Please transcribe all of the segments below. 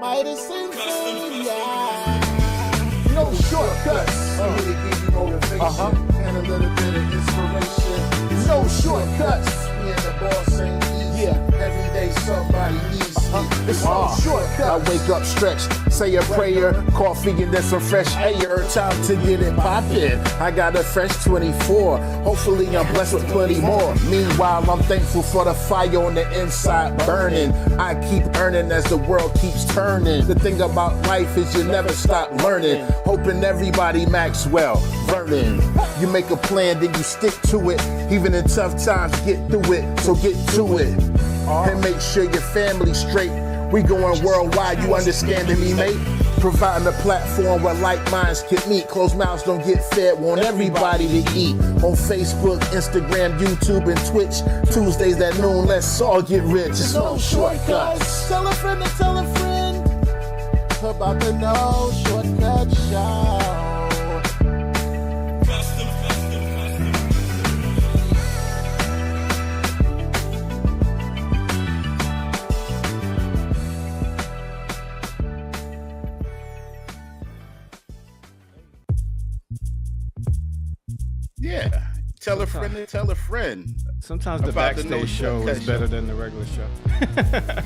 Madison Lloyd, yeah. No shortcuts. I'm here to give you motivation and a little bit of inspiration. No shortcuts. Me and the boss ain't easy. Every day somebody needs me. It's no shortcuts. I wake up stretched, say a prayer, coffee and then some fresh air. Time to get it poppin'. I got a fresh 24. Hopefully I'm blessed with plenty more. Meanwhile, I'm thankful for the fire on the inside burning. I keep earning as the world keeps turning. The thing about life is you never stop learning. Hoping everybody max well, learning. You make a plan, then you stick to it. Even in tough times, get through it. So get to it. And make sure your family's straight. We going worldwide, you understanding me, mate? Providing a platform where like minds can meet. Closed mouths don't get fed, want everybody to eat. On Facebook, Instagram, YouTube, and Twitch. Tuesdays at noon, let's all get rich. It's no shortcuts. Tell a friend to tell a friend about the No Shortcut Show. Yeah, tell a friend to tell a friend. Sometimes the backstage show is better than the regular show.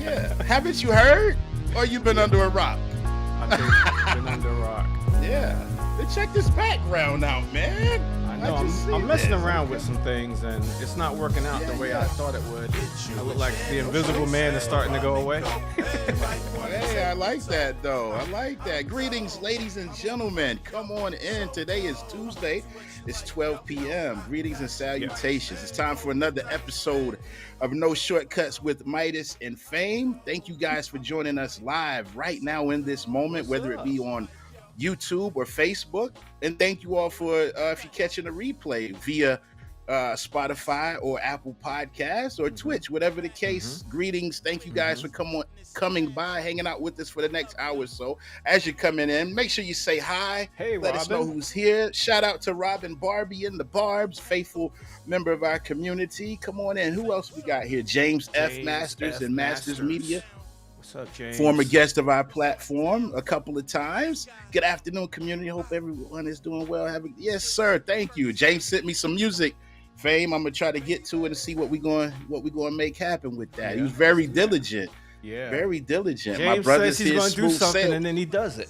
Yeah, haven't you heard? Or you been under a rock? I think I've been under a rock. Yeah, then check this background out, man. I know, I'm messing around with some things and it's not working out the way I thought it would. I look like the invisible man is starting to go away. Hey, I like that though. I like that. Greetings, ladies and gentlemen. Come on in. Today is Tuesday. It's 12 p.m. Greetings and salutations. It's time for another episode of No Shortcuts with Midas and Fame. Thank you guys for joining us live right now in this moment, whether it be on YouTube or Facebook. And thank you all for if you're catching a replay via Spotify or Apple Podcasts or Twitch, whatever the case. Greetings. Thank you guys for coming by, hanging out with us for the next hour or so. As you're coming in, make sure you say hi. Hey, let Robin. us know who's here. Shout out to Robin Barbie and the Barbs, faithful member of our community. Come on in. Who else we got here? James F. Masters and Masters Media. What's up, James? Former guest of our platform a couple of times. Good afternoon, community. Hope everyone is doing well. Yes, sir. Thank you. James sent me some music. Fame. I'm gonna try to get to it and see what we going to make happen with that. He was very diligent. Yeah, very diligent. James My brother's says he's going to do something sales. and then he does it.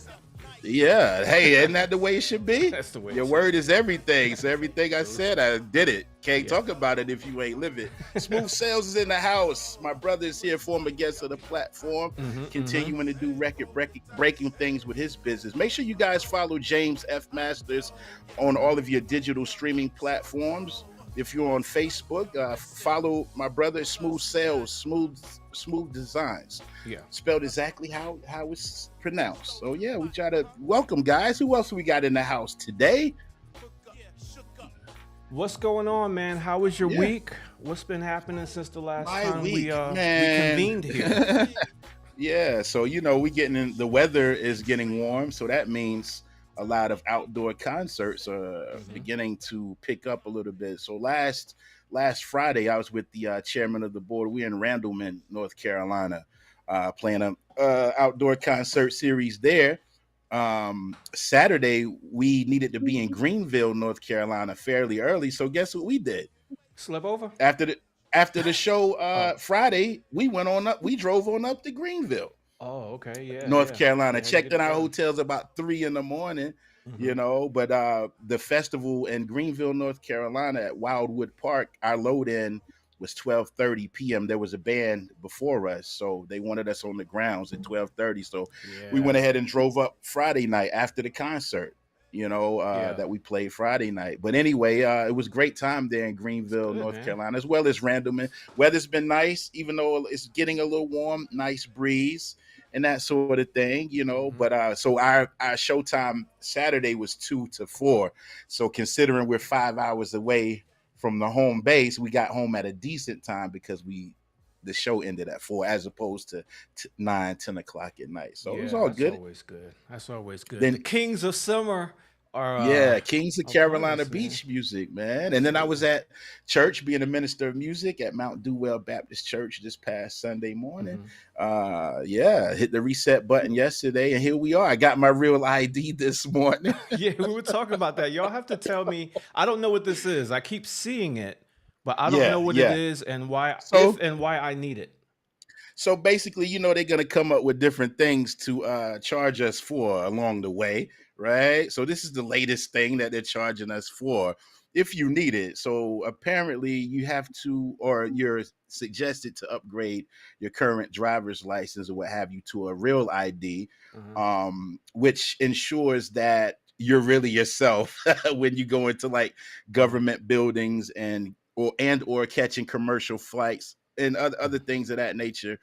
Yeah. Hey, isn't that the way it should be? That's the way. Your word is everything. So everything I said, I did it. Can't talk about it if you ain't live it. Smooth Sales is in the house. My brother is here, former guest of the platform, continuing to do record breaking things with his business. Make sure you guys follow James F. Masters on all of your digital streaming platforms. If you're on Facebook, follow my brother Smooth Sales, Smooth Designs. Yeah. Spelled exactly how it's pronounced. So yeah, we try to welcome guys. Who else we got in the house today? What's going on, man? How was your week? What's been happening since the last time we convened here? Yeah, so we getting in, the weather is getting warm, so that means a lot of outdoor concerts are beginning to pick up a little bit. So last Friday, I was with the chairman of the board. We're in Randleman, North Carolina, playing an outdoor concert series there. Saturday, we needed to be in Greenville, North Carolina fairly early. So guess what we did? Slept over? After the show Friday, we drove on up to Greenville. Oh, okay, yeah. North Carolina. Checked in our hotels about 3 a.m, but the festival in Greenville, North Carolina at Wildwood Park, our load in was 12:30 p.m. There was a band before us, so they wanted us on the grounds at 12:30. So we went ahead and drove up Friday night after the concert, that we played Friday night. But anyway, it was a great time there in Greenville, North Carolina, as well as Randleman. Weather's been nice, even though it's getting a little warm, nice breeze and that sort of thing, But so our showtime Saturday was 2 to 4. So considering we're 5 hours away from the home base, we got home at a decent time because the show ended at 4 as opposed to 9, 10 o'clock at night. So it was all good. That's always good. Then the Kings of Summer Or Yeah, Kings of of Carolina artists, man. Beach music, man. And then I was Absolutely. at church being a minister of music at Mount Dewell Baptist Church this past Sunday morning. Hmm. Yeah, hit the reset button yesterday, and here we are. I got my real ID this morning. Yeah, we were talking about that. Y'all have to tell me. I don't know what this is. I keep seeing it, but I don't know Yeah, what it yeah. is and why, if So and why I need it. So basically, they're going to come up with different things to charge us for along the way, right? So this is the latest thing that they're charging us for if you need it. So apparently, you have to, or you're suggested to upgrade your current driver's license or what have you to a real ID, Uh-huh. which ensures that you're really yourself when you go into like Uh-huh. government buildings and or catching commercial flights and other things of that nature.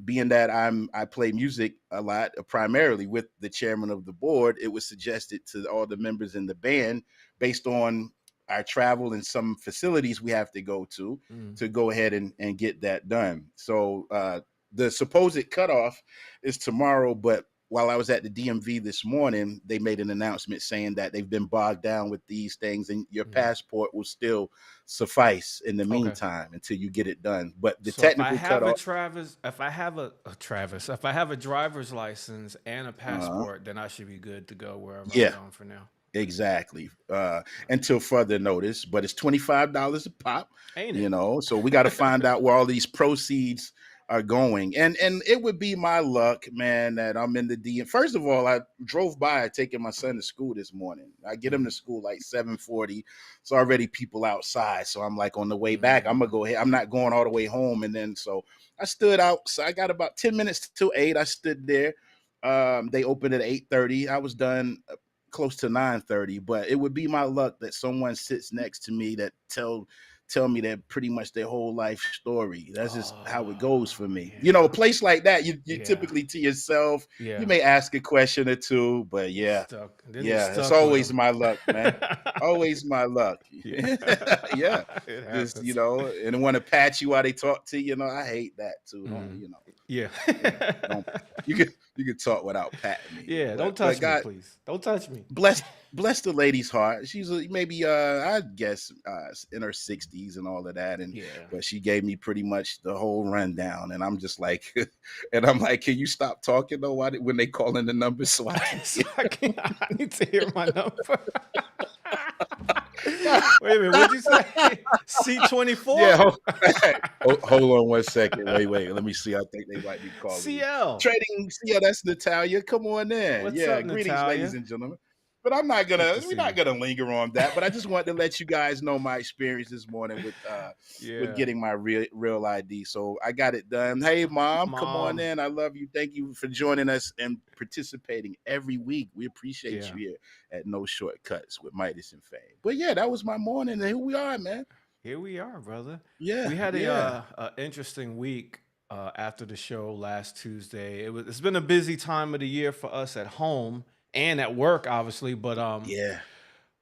Being that I play music a lot, primarily with the chairman of the board, it was suggested to all the members in the band, based on our travel and some facilities we have to Mm. to go ahead and get that done. So the supposed cutoff is tomorrow, but while I was at the DMV this morning, they made an announcement saying that they've been bogged down with these things, and your Mhm. passport will still suffice in the Okay. meantime until you get it done. But the So if I technical have a cutoff, Travis, if I have a Travis, if I have a driver's license and a uh, passport, then I should be good to go wherever I'm yeah, going for now. exactly. Until further notice, but it's $25 a pop, Ain't it? so we got to find out where all these proceeds are going. And it would be my luck, man, that I'm in the DM. First of all, I drove by taking my son to school this morning. I get him Mhm. to school like 7:40. It's already people outside. So I'm like, on the way back, I'm gonna Mm. go ahead. I'm not going all the way home. And then so I stood out. So I got about 10 minutes till 8. I stood there. They opened at 8:30. I was done close to 9:30, but it would be my luck that someone sits next to me that tell me that pretty much their whole life story. That's just how it goes Oh for me. A yeah, place like that, you yeah, typically to yourself. You yeah. may ask a question or two, but You yeah, stuck. Then you yeah, it's stuck with always them. my luck, man. Always my luck. Yeah, Yeah, it just happens. and want to pat you while they talk to you. I hate that too. Don't Mm. Yeah. don't you can talk without patting me, Yeah. but Don't touch me, God please. Don't touch me. bless the lady's heart. She's maybe I guess in her 60s and all of that, and Yeah. but she gave me pretty much the whole rundown, and I'm just like, and I'm like, can you stop talking though? When they call in the numbers so I can So hear? I need to hear my number. Wait a minute, what'd you say? Yeah, C24? hold on one second. Wait. Let me see. I think they might be calling me. CL. Trading. Yeah, that's Natalia. Come on in. What's Yeah, up, greetings, ladies Natalia? and gentlemen. But I'm not Good gonna. to We're see not you. gonna linger on that. But I just wanted to let you guys know my experience this morning with Yeah. getting my real ID. So I got it done. Hey, mom, come on Mom. in. I love you. Thank you for joining us and participating every week. We appreciate Yeah. you here at No Shortcuts with Midas and Fame. But yeah, that was my morning, and here we are, man. Here we are, brother. We Yeah, had yeah. a interesting week after the show last Tuesday. It's been a busy time of the year for us at home and at work, obviously. But Yeah.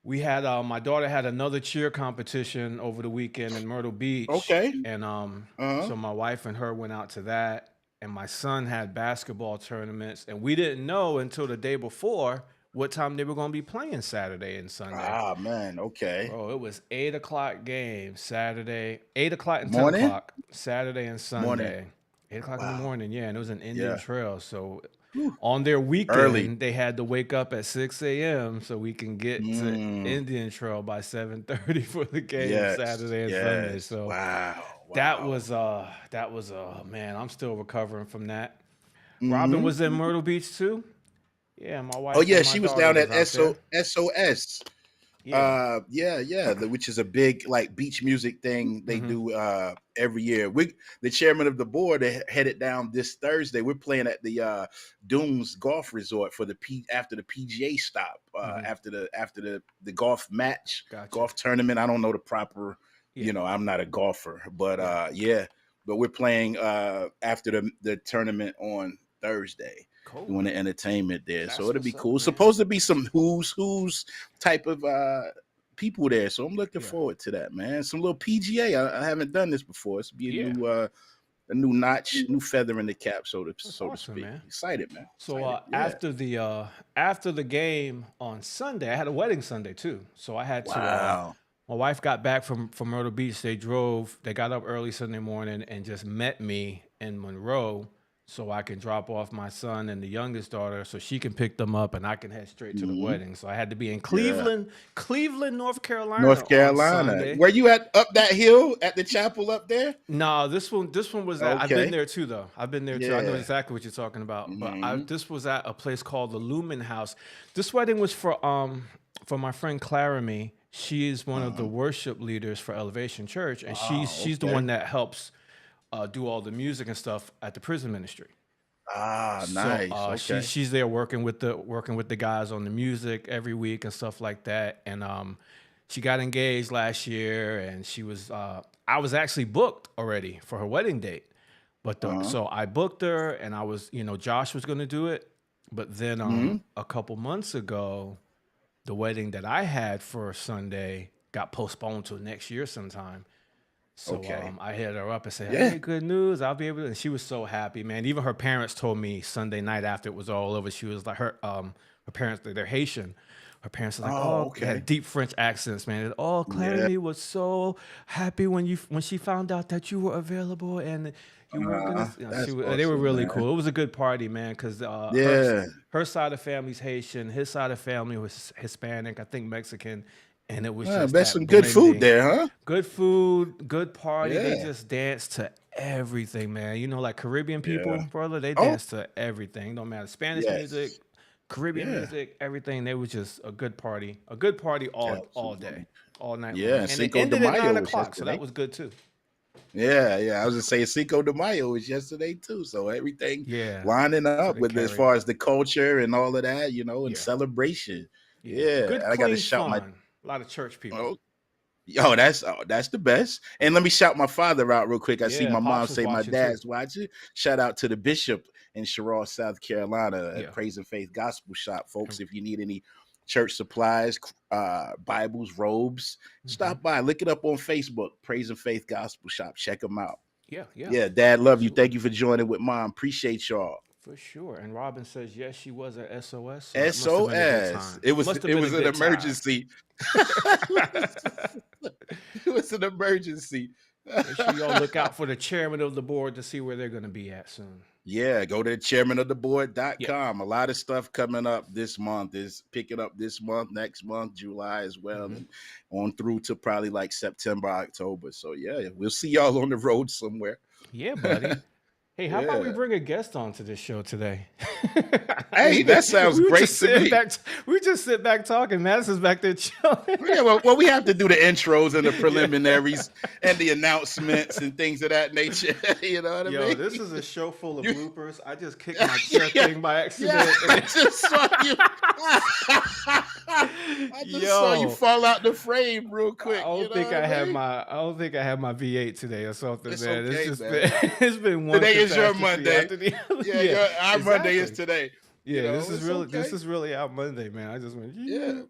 we had my daughter had another cheer competition over the weekend in Myrtle Beach, Okay. and Uh-huh. so my wife and her went out to that, and my son had basketball tournaments, and we didn't know until the day before what time they were going to be playing Saturday and Sunday. Ah, man. Okay. Bro, it was 8 o'clock game Saturday, 8 o'clock and ten Morning? o'clock Saturday and Morning. Sunday. 8 o'clock in the Wow. morning, yeah, and it was an Indian Yeah. Trail. So Whew. on their Early. weekend, they had to wake up at 6 a.m. so we can get to Mm. Indian Trail by 7:30 for the game Yes. Saturday and Sunday. Yes. So Wow. that Wow. was man, I'm still recovering from that. Robin Mm-hmm. was in Myrtle Beach too. Yeah, my Oh wife yeah, and my she was daughter down was at out there. SOS. Yeah. Yeah, which is a big like beach music thing they Hmm. do every year. The chairman of the board headed down this Thursday. We're playing at the Dunes Golf Resort for after the PGA stop, Hmm. after the golf match, Gotcha. golf tournament. I don't know the proper, Yeah. I'm not a golfer, but Yeah. yeah, but we're playing after the tournament on Thursday, Cool. doing the entertainment there. So That's it'll be what's up, cool. man. Supposed to be some who's type of people there. So I'm looking Yeah. forward to that, man. Some little PGA. I haven't done this before. It's be Yeah. a new notch, new feather in the cap, That's so to awesome, speak. man. Excited, man. So Excited. Yeah. after the game on Sunday, I had a wedding Sunday too. So I had to Wow. my wife got back from Myrtle Beach. They got up early Sunday morning and just met me in Monroe so I can drop off my son and the youngest daughter so she can pick them up and I can head straight to the Mhm. wedding. So I had to be in Yeah. Cleveland, North Carolina North on Carolina. Sunday. Were you at up that hill at the chapel up there? No, this one was at. I've been Okay. there too, though. I've been there too. I know Yeah. exactly what you're talking about. But Mhm. this was at a place called the Lumen House. This wedding was for my friend Claramy. She is one of the worship leaders for Elevation Church, and she's the Okay. one that helps do all the music and stuff at the prison ministry. Ah, So nice. Okay. she's there working with the guys on the music every week and stuff like that. And she got engaged last year, and she was I was actually booked already for her wedding date. But so I booked her, and I was Josh was going to do it, but then a couple months ago, the wedding that I had for Sunday got postponed till next year sometime. So Okay. I hit her up and said, Yeah. "Hey, good news! I'll be able to." And she was so happy, man. Even her parents told me Sunday night after it was all over. She was like, her parents, they're Haitian. Her parents were like, Oh, they had okay. deep French accents, man. Oh, Yeah. Clarity was so happy when she found out that you were available and you weren't gonna. That's They were awesome, really man. cool. It was a good party, man. Because Yeah. her side of family's Haitian, his side of family was Hispanic, I think Mexican, and it was Yeah, just bet that some good food blending. there, huh? Good food, good party. They Yeah. just dance to everything, man. Like Caribbean people, Yeah. brother, they Oh, dance to everything. No matter Spanish music, yes. Caribbean Yeah. music, everything. They was just a good party all Absolutely. day, all night Yeah. long. And And it Cinco de ended at Mayo 9 was o'clock, so that yesterday. was good too. Yeah. I was just saying Cinco de Mayo was yesterday too. So everything Yeah. lining So up they with as carried. far as the culture and all of that, and Yeah. celebration. Yeah. Yeah. Good, And I got to clean shout my fun. A lot of church people. oh, that's the best. And let me shout my father out real quick. I see Yeah. my mom Pops was say my watching too. dad's watching. Shout out to the bishop in Sherrall, South Carolina at Yeah. Praise and Faith Gospel Shop, folks. If you need any church supplies, Bibles, robes, hmm stop by. Look it up on Facebook, Praise and Faith Gospel Shop. Check them out. Yeah. Yeah. Yeah, Dad, love you. Absolutely. Thank you for joining with Mom. Appreciate y'all. For sure. And Robin says, yes, she was at SOS. So it must have been a good SOS. time. It was Must have it been a was an good time. emergency. It was an emergency. Make sure y'all look out for the chairman of the board to see where they're going to be at soon. Yeah, go to chairmanoftheboard.com. Yeah. A lot of stuff coming up this month. Is picking up this month, next month, July as well, hmm and on through to probably like September, October. So yeah, we'll see y'all on the road somewhere. Yeah, buddy. Hey, how about we Yeah. bring a guest on to this show today? Hey, that sounds we were great just to sitting me. back. We just sit back talking. Madison's back there chilling. Yeah, well, we have to do the intros and the preliminaries and the announcements and things of that nature. You know what I Yo, mean? this is a show full of You- bloopers. I just kicked my chair Yeah, thing by yeah, accident. I just saw you. I just saw you Yo, fall out the frame real I quick. You don't know think what I I had mean? I don't think I had my V8 today or something, It's man. It's okay, just man. been it's been one Today is your catastrophe Monday. after the other. Yeah, Yeah, our Monday is exactly. today. You Yeah, know, this it's this okay. is really our Monday, man. I just went, Yeah,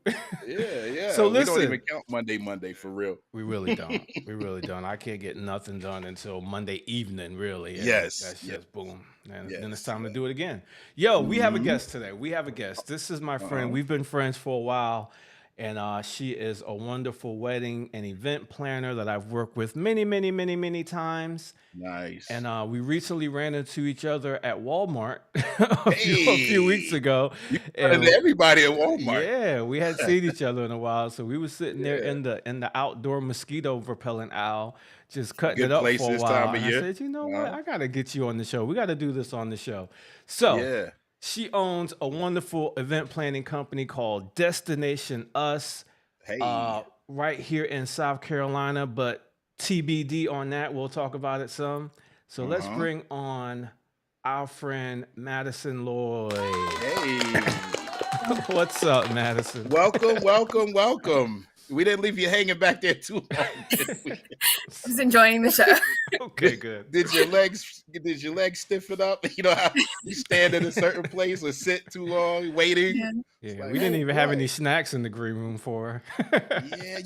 yeah. yeah. So We don't even listen, count Monday for real. we really don't. We really don't. I can't get nothing done until Monday evening, really. And Yes, that's yes, just boom. And then it's yes. time to do it again. Yo, we have a Mm-hmm. guest today. We have a guest. This is my friend. Uh-huh. We've been friends for a while. And she is a wonderful wedding and event planner that I've worked with many, many, many, many times. Nice. And we recently ran into each other at Walmart a few weeks Hey, ago. you running And to everybody at Walmart. yeah, we hadn't seen each other in a while, so we were sitting there Yeah, in the outdoor mosquito repellent aisle, just cutting it good up place for a this while. time of And I year. said, you know what? Uh-huh. I gotta get you on the show. We gotta do this on the show. So Yeah. she owns a wonderful event planning company called Destination Us, Hey. right here in South Carolina, but TBD on that. We'll talk about it some. So let's Uh-huh. bring on our friend Madison Lloyd. Hey. What's up, Madison? Welcome. We didn't leave you hanging back there too long, did we? Just enjoying the show. Okay, good. Did your legs stiffen up? You know how you stand in a certain place or sit too long waiting? Yeah. It's Yeah, like, we didn't oh even have any boy. snacks in the green room for her. Yeah,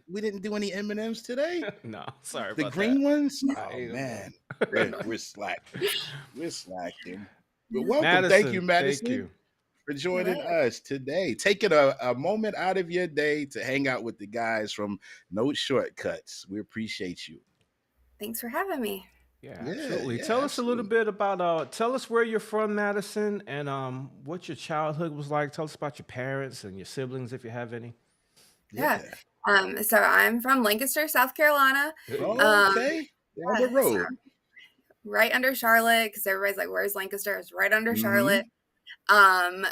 we didn't do any M&Ms today. No, sorry The about green that. ones? I Oh ate them, man. We're slacking. We're slacking. But welcome. Thank you, Madison, thank Madison, you. for joining Right. us today. Taking a moment out of your day to hang out with the guys from No Shortcuts. We appreciate you. Thanks for having me. Yeah, Yeah, absolutely. yeah, Tell us a little absolutely. bit about tell us where you're from, Madison, and what your childhood was like. Tell us about your parents and your siblings if you have any. Yeah. Yeah. So I'm from Lancaster, South Carolina. Hey. Um, Okay. Down the yeah, so road. right under Charlotte, because everybody's like, "Where's Lancaster?" It's right under Mm-hmm. Charlotte. Um,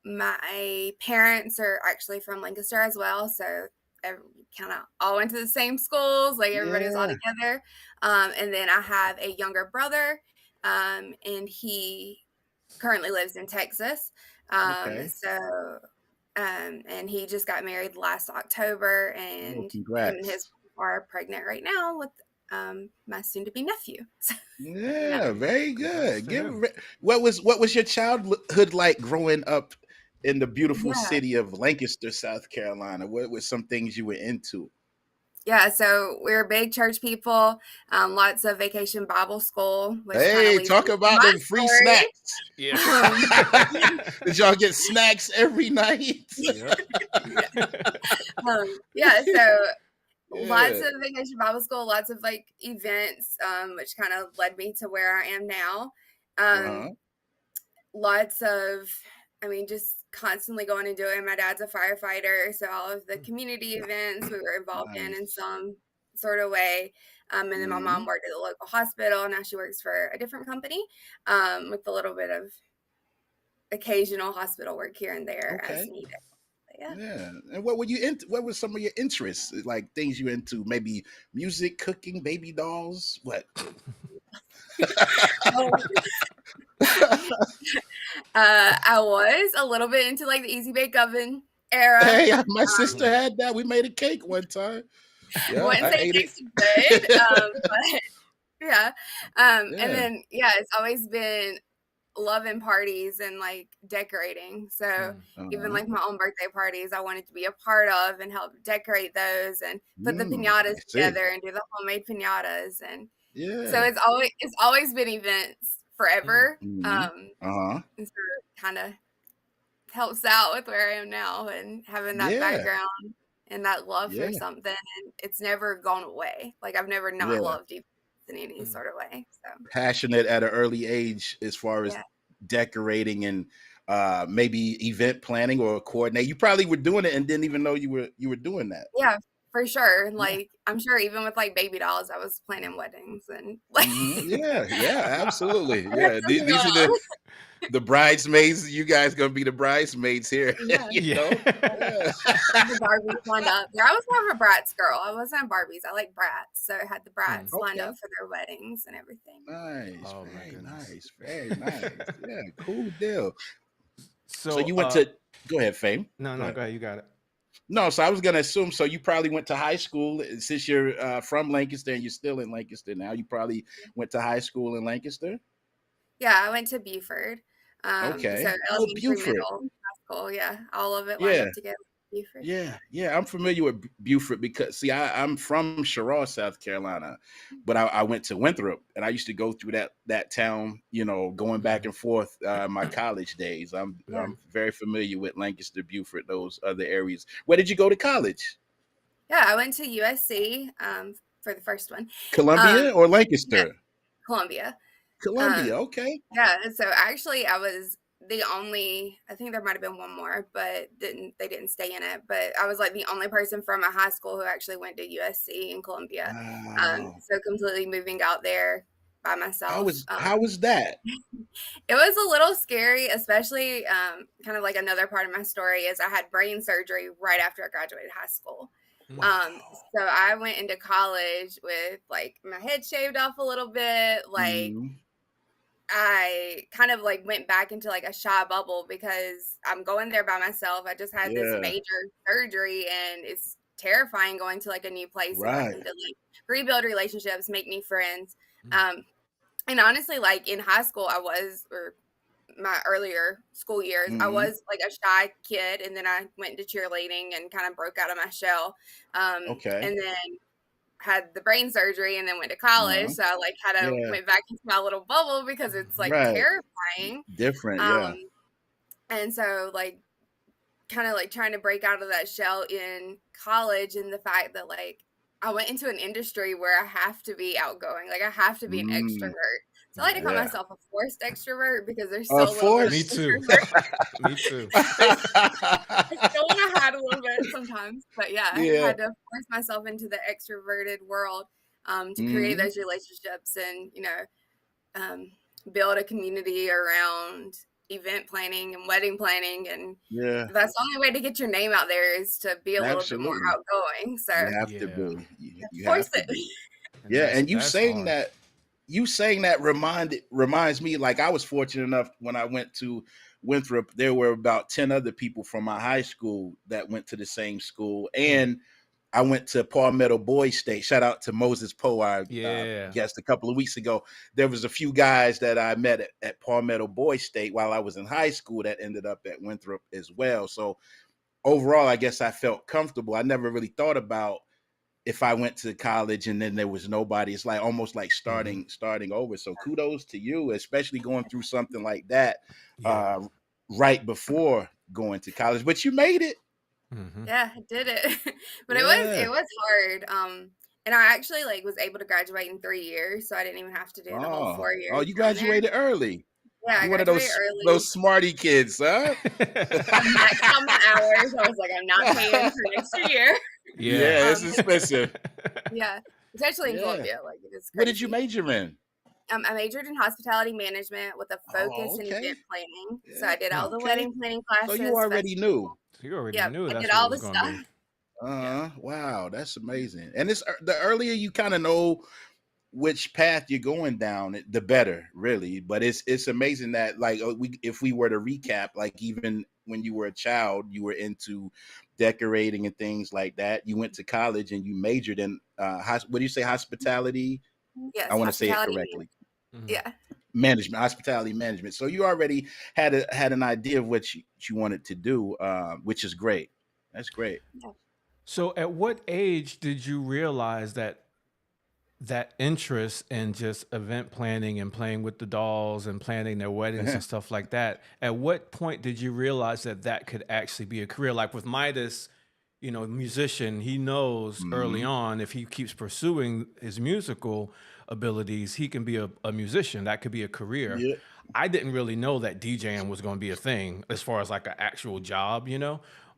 my parents are actually from Lancaster as well, so kind of all went to the same schools. Like everybody was all Yeah. together. And then I have a younger brother, and he currently lives in Texas. Okay. And he just got married last October, Oh, and him and his congrats. wife are pregnant right now with my soon-to-be nephew. So, yeah. Yeah, very Congrats good. to him. What was your childhood like growing up in the beautiful Yeah. city of Lancaster, South Carolina? What were some things you were into? Yeah, so we're big church people, lots of vacation Bible school, which kind of Hey, leads talk into about my them free story. snacks. Yeah. Um, Did y'all get snacks every night? Yep. yeah, yeah, so lots Yeah. of vacation Bible school, lots of like events, which kind of led me to where I am now. Um, Uh-huh. lots of, I mean, just constantly going and doing. My dad's a firefighter, so all of the community events we were involved in Nice. some sort of way. And then my mom Mhm. worked at the local hospital. Now she works for a different company, with a little bit of occasional hospital work here and there as Okay. needed. But yeah. Yeah. And what were you into? What were some of your interests? Like things you into? Maybe music, cooking, baby dolls? What? Um, I was a little bit into like the easy bake oven era. Hey, my sister had that. We made a cake one time. Yeah, Wouldn't I say it ate tasted good, it. but yeah. And Yeah. then yeah, it's always been loving parties and like decorating. So Mm. even Uh-huh. like my own birthday parties, I wanted to be a part of and help decorate those and put the pinatas I see. together and do the homemade pinatas. And so Yeah. it's always been events Mm. forever. Hmm. Uh-huh. And so it kind of helps out with where I am now and having that Yeah. background and that love for Yeah. something. And it's never gone away. Like I've never not Yeah. loved events in any Mm. sort of way. So Passionate at an early age as far as yeah. decorating and maybe event planning or coordinate. You probably were doing it and didn't even know you were doing that. Yeah, for sure. Yeah. Like, I'm sure even with like baby dolls, I was planning weddings and like Hmm. Yeah. Yeah. Absolutely. I had Yeah. These, something these are going on. the bridesmaids. You guys gonna be the bridesmaids here. Yeah. You Yeah. know. Yeah. Had the Barbies lined up. Yeah, I was more of a Bratz girl. I wasn't Barbies. I like Bratz. So I had the Mm. Bratz lined Okay. up for their weddings and everything. Nice. Oh my Very goodness. nice. Very nice. Yeah. Cool deal. So So you went to. Go ahead, Fame. no, Go no, ahead. go ahead, you got it. No, so I was gonna assume. So you probably went to high school since you're from Lancaster and you're still in Lancaster now. You probably went to high school in Lancaster. Yeah, I went to Buford. So Okay. Oh, elementary, Buford. middle, high school. Yeah, all of it lined Yeah. up together. Buford. Yeah, yeah, I'm familiar with Buford because see, I'm from Cheraw, South Carolina, but I went to Winthrop, and I used to go through that town, going back Mm. and forth my college days. I'm Yeah. I'm very familiar with Lancaster, Buford, those other areas. Where did you go to college? Yeah, I went to USC for the first one. Columbia Um, or yeah, Lancaster? Columbia. Columbia, Um, okay. Yeah, so actually I was the only, I think there might have been one more, but they didn't stay in it. But I was like the only person from my high school who actually went to USC in Columbia. Wow. So completely moving out there by How myself. was how was that? It was a little scary, especially kind of like another part of my story is I had brain surgery right after I graduated high school. Mm. Um, Wow. so I went into college with like my head shaved off a little bit, like Mhm. I kind of like went back into like a shy bubble because I'm going there by myself. I just had this Yeah. major surgery and it's terrifying going to like a new place and Right. having to like rebuild relationships, make new friends. Mm. Um, and honestly, like in high school, or my earlier school years, I Mhm. was like a shy kid. And then I went into cheerleading and kind of broke out of my shell. Okay. And then had the brain surgery and then went to college. Uh-huh. So I like kind of Yeah. went back into my little bubble because it's like Right. terrifying. Different. Um, Yeah. and so like kind of like trying to break out of that shell in college, and the fact that like I went into an industry where I have to be outgoing, like I have to be an Mm, extrovert. So I like to call yeah. myself a forced extrovert because there's A still a little bit of Me force. too. introvert. Me too. I still want to hide a little bit sometimes, but yeah, I Yeah. had to force myself into the extroverted world to create Hmm. those relationships and um, build a community around event planning and wedding planning, and Yeah. that's the only way to get your name out there is to be a little bit more Absolutely. outgoing. So You have to Yeah. be. You force have to it. be. And Yeah. And that's hard. you saying that reminds me, like, I was fortunate enough when I went to Winthrop, there were about 10 other people from my high school that went to the same school. And I went to Palmetto Boys State. Shout out to Moses Poe, our Yeah. guest a couple of weeks ago. There was a few guys that I met at Palmetto Boys State while I was in high school that ended up at Winthrop as well. So overall, I guess I felt comfortable. I never really thought about if I went to college and then there was nobody. It's like almost like Mhm. starting over. So kudos to you, especially going through something like that Yeah. uh, right before going to college. But you made it. Mhm. Yeah, I did it. But Yeah. it was hard. And I actually like was able to graduate in 3 years, so I didn't even have to do the whole Oh, 4 years you down there. graduated early. Yeah, I You one of graduated early. those smarty kids, huh? I maxed out my hours. I was like, I'm not paying for next year. Yeah. Yeah, it's Um, expensive. yeah, especially in Yeah. Columbia, like it is What did you crazy. major in? I majored in hospitality management with a Oh, focus in okay. event planning. So Yeah. I did all the Okay. wedding planning So you classes, already knew. So you already yep, knew I did that's what it all was the going to be. stuff. Yeah. Wow, that's amazing. And it's the earlier you kind of know which path you're going down, the better, really. But it's amazing that, like, if we were to recap, like, even when you were a child, you were into decorating and things like that. You went to college and you majored in what do you say, hospitality? I Yes, want to say it hospitality. correctly. Mhm. Yeah. Management, hospitality management. So you already had an idea of what you wanted to do, which is great. That's great. Yeah. So at what age did you realize that interest in just event planning and playing with the dolls and planning their weddings and stuff like that, at what point did you realize that could actually be a career? Like with Midas, musician, he knows early Hmm. on if he keeps pursuing his musical abilities, he can be a musician. That could be a career. Yeah. I didn't really know that DJing was going to be a thing as far as like an actual job.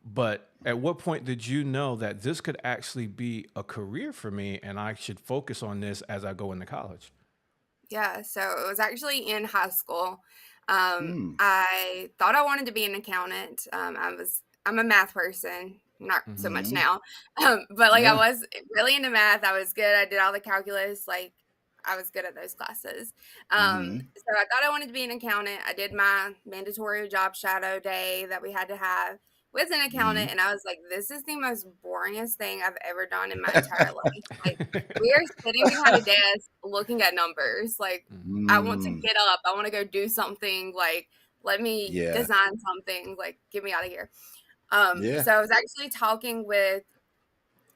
But at what point did you know that this could actually be a career for me and I should focus on this as I go into college? Yeah. So it was actually in high school. Mm. I thought I wanted to be an accountant. I'm a math person, not so much Hmm. Hmm. now. But like I Yeah. was really into math. I was good. I did all the calculus, like I was good at those classes. Hmm. So I thought I wanted to be an accountant. I did my mandatory job shadow day that we had to have with an accountant, Hmm. and I was like, this is the most boringest thing I've ever done in my entire life. Like we are sitting behind a desk looking at numbers. Like I want to Mm. get up. I want to go do something. Like let me Yeah. design something. Like get me out of here. Yeah. So I was actually talking with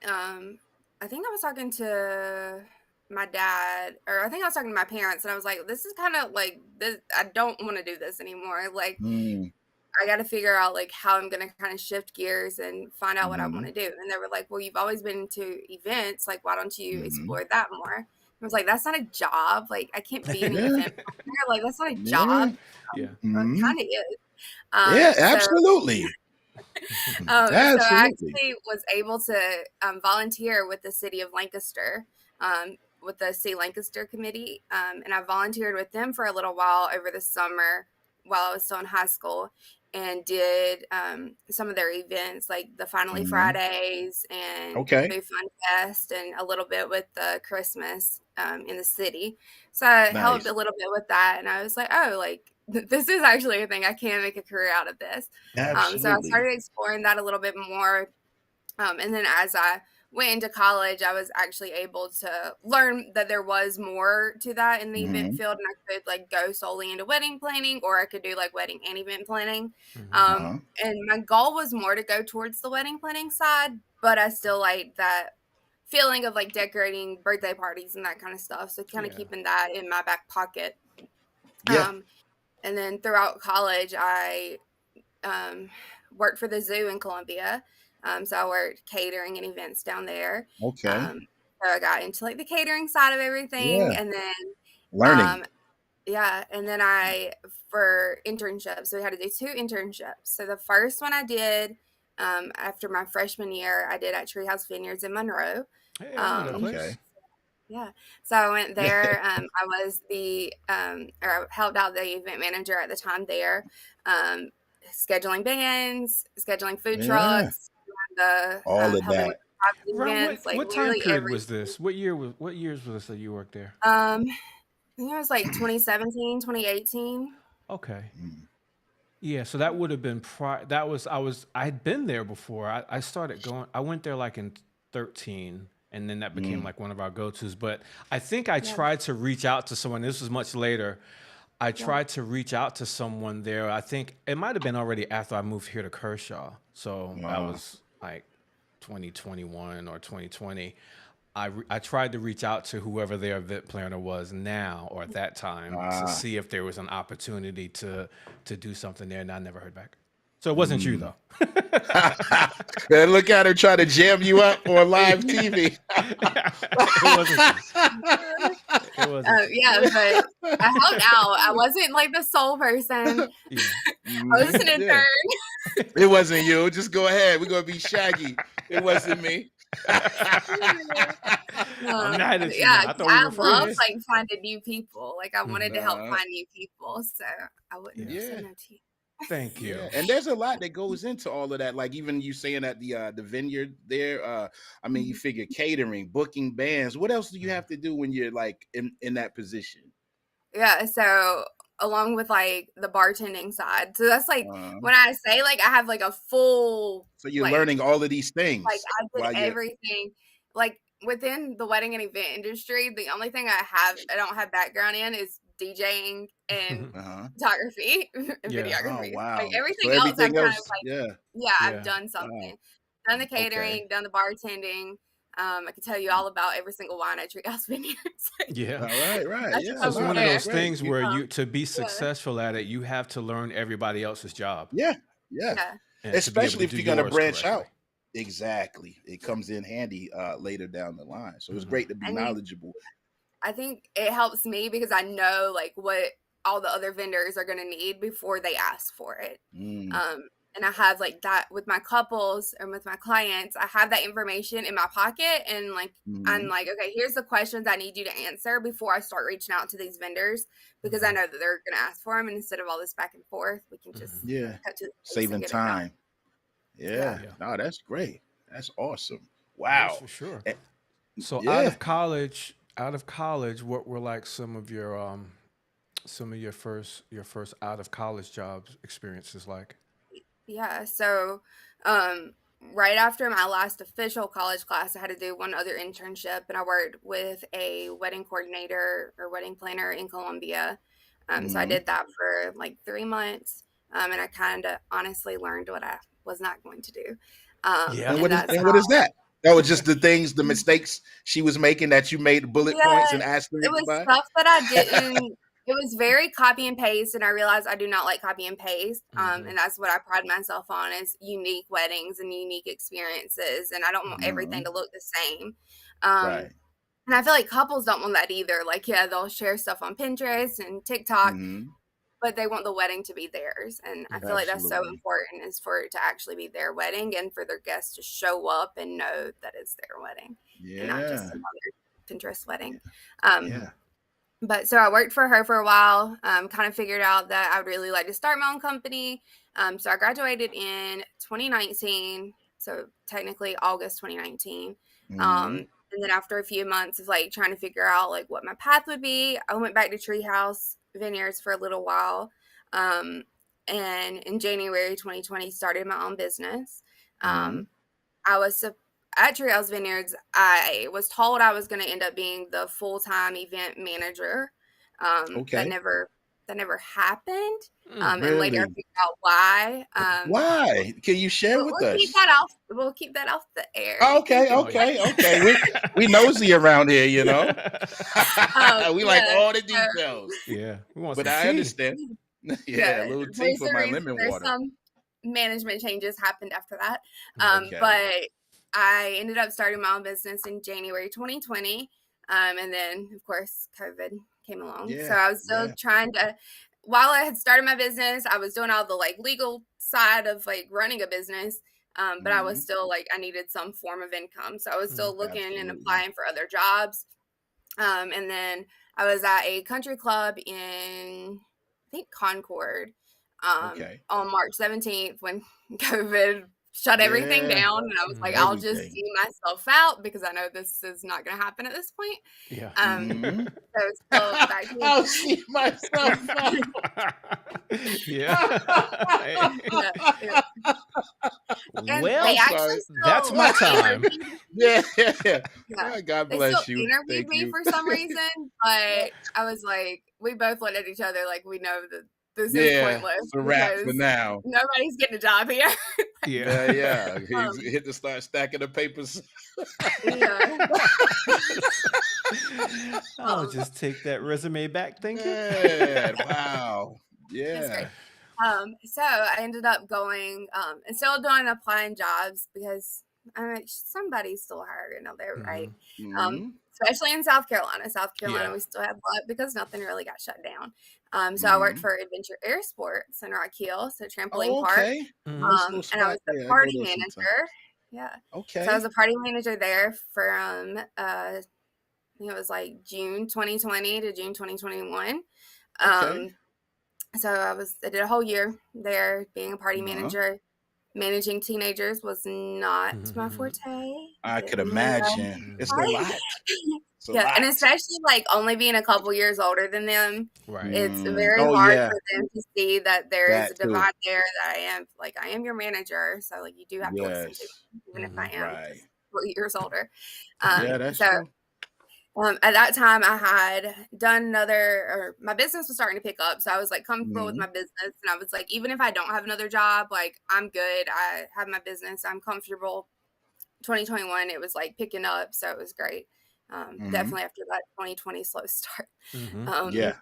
um I think I was talking to my dad, or I think I was talking to my parents, and I was like, this is kind of like this, I don't want to do this anymore. Like Mm. I got to figure out like how I'm going to kind of shift gears and find out what I want Hmm. to do. And they were like, well, you've always been into events. Like, why don't you Hmm. explore that more? I was like, that's not a job. Like, I can't be an Yeah. event planner. Like, that's not a Yeah. job. Yeah. Well, it Hmm. kind of is. Yeah. So Absolutely. so I Absolutely. actually was able to volunteer with the city of Lancaster, with the City Lancaster Committee, and I volunteered with them for a little while over the summer while I was still in high school, and did some of their events like the Finally Hmm. Fridays and Okay. Food Fun Fest, and a little bit with the Christmas in the city. So I helped Nice. a little bit with that, and I was like, oh, like this is actually a thing. I can make a career out of this. So I Absolutely. started exploring that a little bit more. And then as I went into college, I was actually able to learn that there was more to that in the event Hmm. field. And I could like go solely into wedding planning, or I could do like wedding and event planning. Hmm. And my goal was more to go towards the wedding planning side, but I still like that feeling of like decorating birthday parties and that kind of stuff. So kind of Yeah. keeping that in my back pocket. Yeah. And then throughout college, I worked for the zoo in Columbia. So I worked catering and events down there. Okay. So I got into like the catering side of everything. Yeah. And then, Learning. yeah. And then for internships, so we had to do 2 internships. So the first one I did after my freshman year, I did at Treehouse Vineyards in Monroe. Hey, I know that Um, place. Okay. yeah. So I went there. I was or I helped out the event manager at the time there, scheduling bands, scheduling food Yeah. trucks, the All of helping with that. private Around events, like what time literally period every. was this? What years was this that you worked there? I think it was like 2017, 2018. Okay. Mm. Yeah, so that would have been I had been there before. I started going. I went there like in 13, and then that became Mm. like one of our go-tos. But I think I Yeah. tried to reach out to someone. This was much later. I Yeah. tried to reach out to someone there. I think it might have been already after I moved here to Kershaw. So that was like 2021 or 2020. I tried to reach out to whoever their event planner was now or at that time to see if there was an opportunity to do something there, and I never heard back. So it wasn't you though. And look at her trying to jam you up on live TV. It wasn't you. It wasn't you. Yeah, but I helped out. I wasn't like the sole person. Yeah. I was an intern. Yeah. It wasn't you. Just go ahead. We're gonna be shaggy. It wasn't me. I'm mad at you Yeah, now. I thought we were love friends. like finding new people. Like I wanted to help Uh, find new people, so I wouldn't Yeah. say no to you. Thank you. Yeah, and there's a lot that goes into all of that. Like even you saying at the vineyard there. I mean, you figure catering, booking bands. What else do you have to do when you're like in that position? Yeah, so along with like the bartending side. So that's like Uh, when I say like I have like a full so you're like learning all of these like things I did while you're. everything. Like within the wedding and event industry, the only thing I don't have background in is DJing and Uh-huh. photography and Yeah. Oh videography. wow. Like So everything else I've everything kind of else, like yeah. I've Yeah. done Wow. something. Done the Okay. catering, done the bartending. I can tell you all about every single wine at Treehouse Vineyards. Yeah. Right. That's Yeah. So it's over No, one of that's there. those great. things where to be Yeah, successful at it, you have to learn everybody else's job Yeah. Yeah. yeah. and to be able Especially to if do you're gonna yours branch correctly. out. Exactly. It comes in handy later down the line. So it's Mhm. great to be And knowledgeable. I think it helps me because I know like what all the other vendors are going to need before they ask for it. Mm. And I have like that with my couples and with my clients. I have that information in my pocket, and like I'm Mhm. like, okay, here's the questions I need you to answer before I start reaching out to these vendors because I Mhm. know that they're going to ask for them. And instead of all this back and forth, we can just Mhm. Yeah. cut to the chase and Saving get it done. time. Yeah. Yeah. No, that's great. That's awesome. Yes, Wow. for sure. Eh, So Yeah. out of college, what were like some of your first out of college jobs experiences like? Yeah. So, right after my last official college class, I had to do one other internship, and I worked with a wedding coordinator or wedding planner in Columbia. So I Mhm. did that for like 3 months, and I kind of honestly learned what I was not going to do. Yeah. And that's And what is that? That was just the things, the how. mistakes she was making that you made bullet points Yeah, and it asterisks was by? stuff that I didn't. It was very copy and paste, and I realized I do not like copy and paste. Mhm. And that's what I pride myself on is unique weddings and unique experiences, and I don't want everything Mhm. to look the same. Um, Right. and I feel like couples don't want that either. Like, yeah, they'll share stuff on Pinterest and TikTok, Mhm. but they want the wedding to be theirs. And I feel like that's so Absolutely. important is for it to actually be their wedding and for their guests to show up and know that it's their wedding and not just Yeah. another Pinterest wedding. Yeah. But so I worked for her for a while, kind of figured out that I would really like to start my own company. So I graduated in 2019, so technically August 2019. Mhm. And then after a few months of like trying to figure out like what my path would be, I went back to Treehouse Vineyards for a little while. Um, and in January 2020, started my own business. Mhm. I was at Treehouse Vineyards. I was told I was going to end up being the full-time event manager. That Okay. never that never happened. And later I Really? figured out why. Why? Can you share with We'll keep us? that off. We'll keep that off the air. Oh, You can okay, keep okay, okay. We nosy around here, you know. We like yeah. all the So details. Yeah, we want But some I tea. understand. Yeah, a yeah, little tea there's for a my reason. lemon There's water. some management changes happened after that. Okay. But I ended up starting my own business in January 2020. And then of course COVID came along. So Yeah, I was still yeah. trying to, while I had started my business, I was doing all the like legal side of like running a business. But I was Mhm. still like, I needed some form of income. So I was still looking and Absolutely. applying for other jobs. And then I was at a country club in, I think, Concord, Okay. on March 17th when COVID shut everything Yeah, down. And I was like, Mhm. I'll just everything. see myself out because I know this is not going to happen at this point. Yeah. Mhm. So still back to I'll see myself out. Yeah. yeah, yeah. And I'm they Well, sorry. actually that's still my time. interviewed. Yeah, yeah, yeah. Yeah, God they still bless you. interviewed Thank me you. for some reason, but I was like, we both looked at each other like we know that this is Yeah, pointless it's a wrap for because now. nobody's getting a job here. Yeah. Yeah, yeah. He's um, hit to start stacking the papers. yeah. I'll um, just take that resume back. Thank you. Man, wow. it's great. Yeah. So I ended up going and still doing applying jobs because I mean somebody's still hiring out there, right? Mhm. Especially in South Carolina. South Carolina, Yeah. we still have luck because nothing really got shut down. So I worked Mhm. for Adventure Air Sports in Rock Hill, so trampoline Oh, park. okay. Mhm. Nice little And I spot was the there. I go party there sometime. manager. Yeah. So I was Okay. a party manager there from I think it was like June 2020 to June 2021. Okay. Um, so I did a whole year there being a party Uh-huh. manager. Managing teenagers was not my Mhm. forte. I I could didn't really know imagine. It's a how to lot. fight. It's a Yeah, and lot. especially like only being a couple years older than them, Right. it's very Oh hard yeah, for them to see that there is a that too. divide there. That I am your manager, so like you do have to listen to Yes. me, even if I Mhm. am Right. just 4 years older. Yeah, that's So true. at that time, I had done or my business was starting to pick up. So I was like comfortable with my Mhm. business. And I was like, even if I don't have another job, like I'm good. I have my business. I'm comfortable. 2021, it was like picking up. So it was great. Mhm. Definitely after that 2020 slow start. Mhm. Um, Yeah.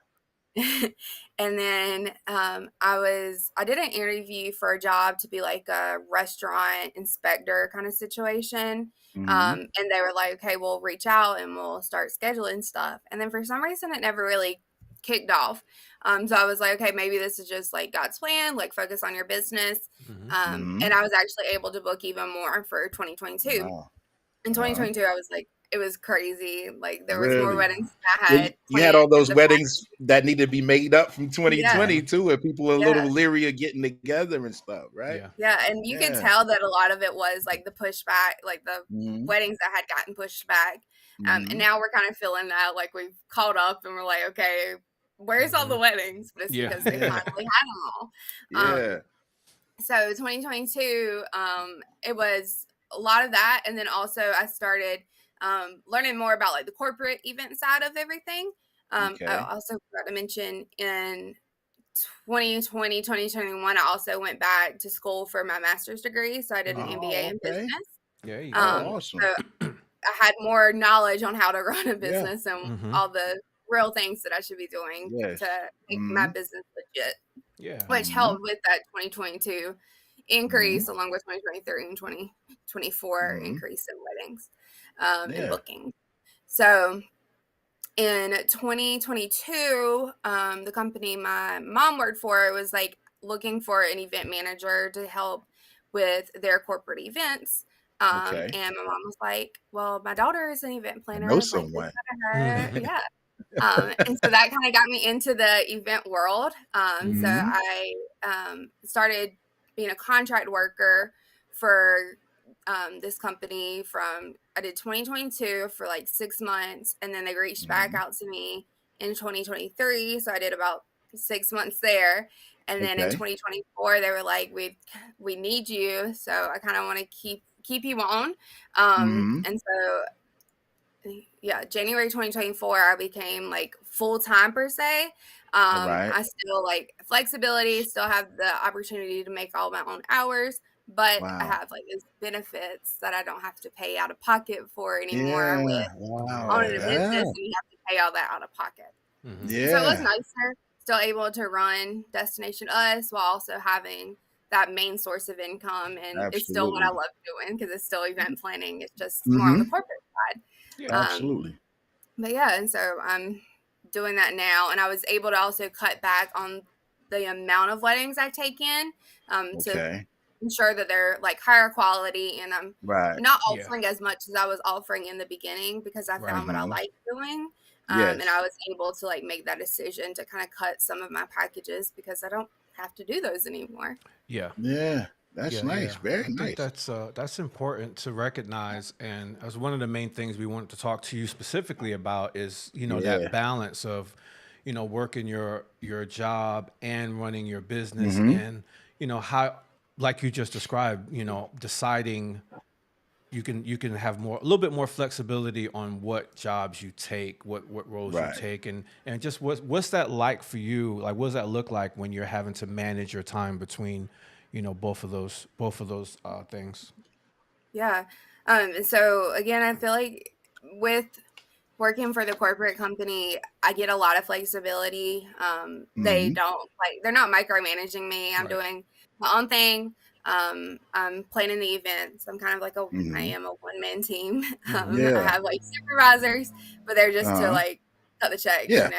and then I did an interview for a job to be like a restaurant inspector kind of situation. Mhm. And they were like, okay, we'll reach out and we'll start scheduling stuff. And then for some reason it never really kicked off. So I was like, okay, maybe this is just like God's plan, like focus on your business. Mhm. Mhm. And I was actually able to book even more for 2022. Wow. In Uh-huh. 2022, I was like, it was crazy. Like there was more Really? weddings than I Yeah, had you had planned all in those the weddings that need to be made up from yeah, 2020 too, where people are a yeah, little leery of getting together and stuff, right? Yeah. yeah. And you could Yeah. tell that a lot of it was like the pushback, like the Mhm. weddings that had gotten pushed back. And Mhm. now we're kind of feeling that like we've caught up and we're like, okay, where's all the Mhm. weddings? But it's Yeah. because they Yeah. finally had them all. Yeah. So 2022, it was a lot of that. And then also I started learning more about like the corporate event side of everything. I Okay. also forgot to mention in 2020, 2021, I also went back to school for my master's degree. So I did an MBA Oh, in okay. business. There you Oh, go. awesome. So I had more knowledge on how to run a Yeah. business and Mhm. all the real things that I should be doing Yes. to make my Mhm. business legit, Yeah. which Mhm. helped with that 2022 increase Mhm. along with 2023 and 2024 Mhm. increase in weddings and Yeah. bookings. So in 2022, the company my mom worked for was like looking for an event manager to help with their corporate events. Okay. And my mom was like, well, my daughter is an event I know planner. Like, this someone. better her. Yeah. And so that kind of got me into the event world. So Mhm. I started being a contract worker for this company I did 2022 for like 6 months, and then they reached back Mhm. out to me in 2023. So I did about 6 months there. And then in Okay. 2024, they were like, we need you. So I kind of want to keep you on. Mhm. And so January 2024, I became like full time per se. All right. I still like flexibility, still have the opportunity to make all my own hours, but I Wow. have like these benefits that I don't have to pay out of pocket for anymore with Yeah. Wow. owning a business, Yeah. and you have to pay all that out of pocket. Mm-hmm. So it was Yeah. nicer, still able to run Destination Us while also having that main source of income. And it's still what I Absolutely. love doing because it's still event planning. It's just more on the Mm-hmm. corporate side. Yeah. Um, Absolutely. but yeah, and so I'm doing that now. And I was able to also cut back on the amount of weddings I take in to Okay. ensure that they're like higher quality, and I'm Right. not Yeah. offering as much as I was offering in the beginning because I Right. found what I Mm-hmm. like doing. And I Yes. was able to like make that decision to kind of cut some of my packages because I don't have to do those anymore. Yeah. Yeah. That's Yeah, nice. yeah. Very I think nice. that's important to recognize, and as one of the main things we wanted to talk to you specifically about is, that Yeah. balance of, working your job and running your business, Mm-hmm. and how, like you just described, deciding you can have a little bit more flexibility on what jobs you take, what roles you Right. take, and just what's that like for you? Like, what does that look like when you're having to manage your time between, both of those things? Yeah. And so again, I feel like with working for the corporate company, I get a lot of flexibility. They Mm-hmm. don't like, they're not micromanaging me. I'm Right. doing my own thing. I'm planning the events. I'm kind of like I Mm-hmm. am a one man team. Mm-hmm. I Yeah. have like supervisors, but they're just to Uh-huh. like cut the checks, Yeah.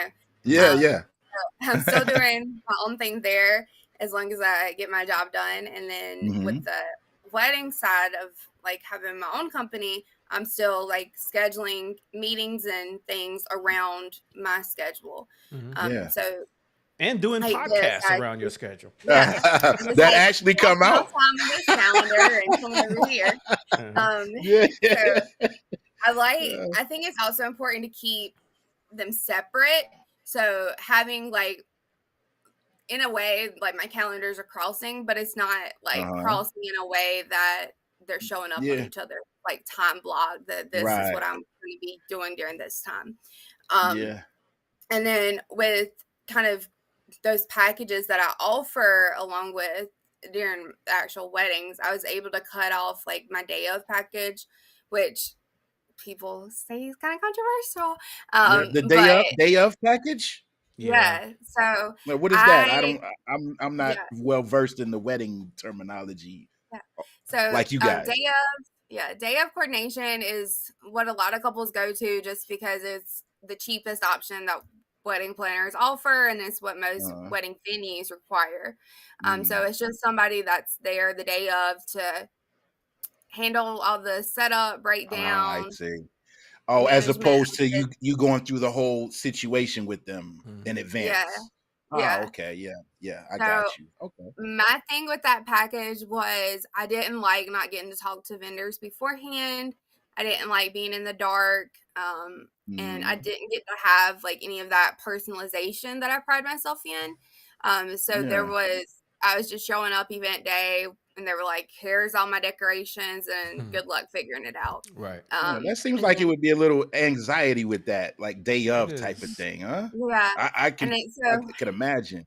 Yeah. Um, Yeah. I'm still doing my own thing there as long as I get my job done. And then with Mm-hmm. the wedding side of like having my own company, I'm still like scheduling meetings and things around my schedule. Mm-hmm. Yeah. So And doing like this, podcasts around your schedule. yeah, I'm just That like actually come blocking out. off time on this calendar and coming over here. Uh-huh. Yeah. So I think it's also important to keep them separate. So having like, in a way, like my calendars are crossing, but it's not like Uh-huh. crossing in a way that they're showing up on Yeah. each other, like time block that this is what Right. I'm going to be doing during this time. Um, Yeah. and then with kind of those packages that I offer along with during the actual weddings, I was able to cut off like my day of package, which people say is kind of controversial. The But day of package. Yeah. yeah, so Now, what is that? I I, don't. I'm not yeah, well versed in the wedding terminology yeah. So like you guys. day of coordination is what a lot of couples go to just because it's the cheapest option that wedding planners offer, and it's what most Uh, wedding venues require. So mm. it's just somebody that's there the day of to handle all the setup, I breakdown, see. Oh, as management. opposed to you going through the whole situation with them Mm-hmm. in Yeah, advance. Oh, yeah. okay. Yeah. Yeah. I So got you. Okay. my thing with that package was I didn't like not getting to talk to vendors beforehand. I didn't like being in the dark. And I Mm. didn't get to have like any of that personalization that I pride myself in. So Yeah. I was just showing up event day and they were like, here's all my decorations and Hmm. good luck figuring it out. Right. Yeah. That seems And like it then, would be a little anxiety with that, like day It of type of is. thing, huh? yeah. I And can it, I so, can imagine.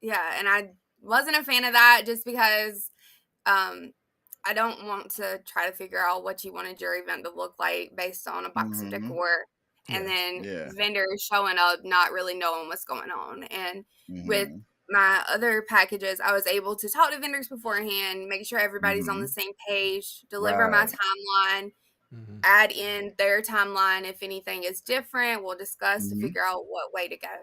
yeah. And I wasn't a fan of that just because Um, I don't want to try to figure out what you wanted your event to look like based on a box of Hmm. decor and Yeah. then Yeah. vendors showing up not really knowing what's going on. And with Hmm. my other packages, I was able to talk to vendors beforehand, make sure everybody's on the Hmm. same page, deliver my Right. timeline, Mm-hmm. add in their timeline if anything is different. We'll discuss to Hmm. figure out what way to go.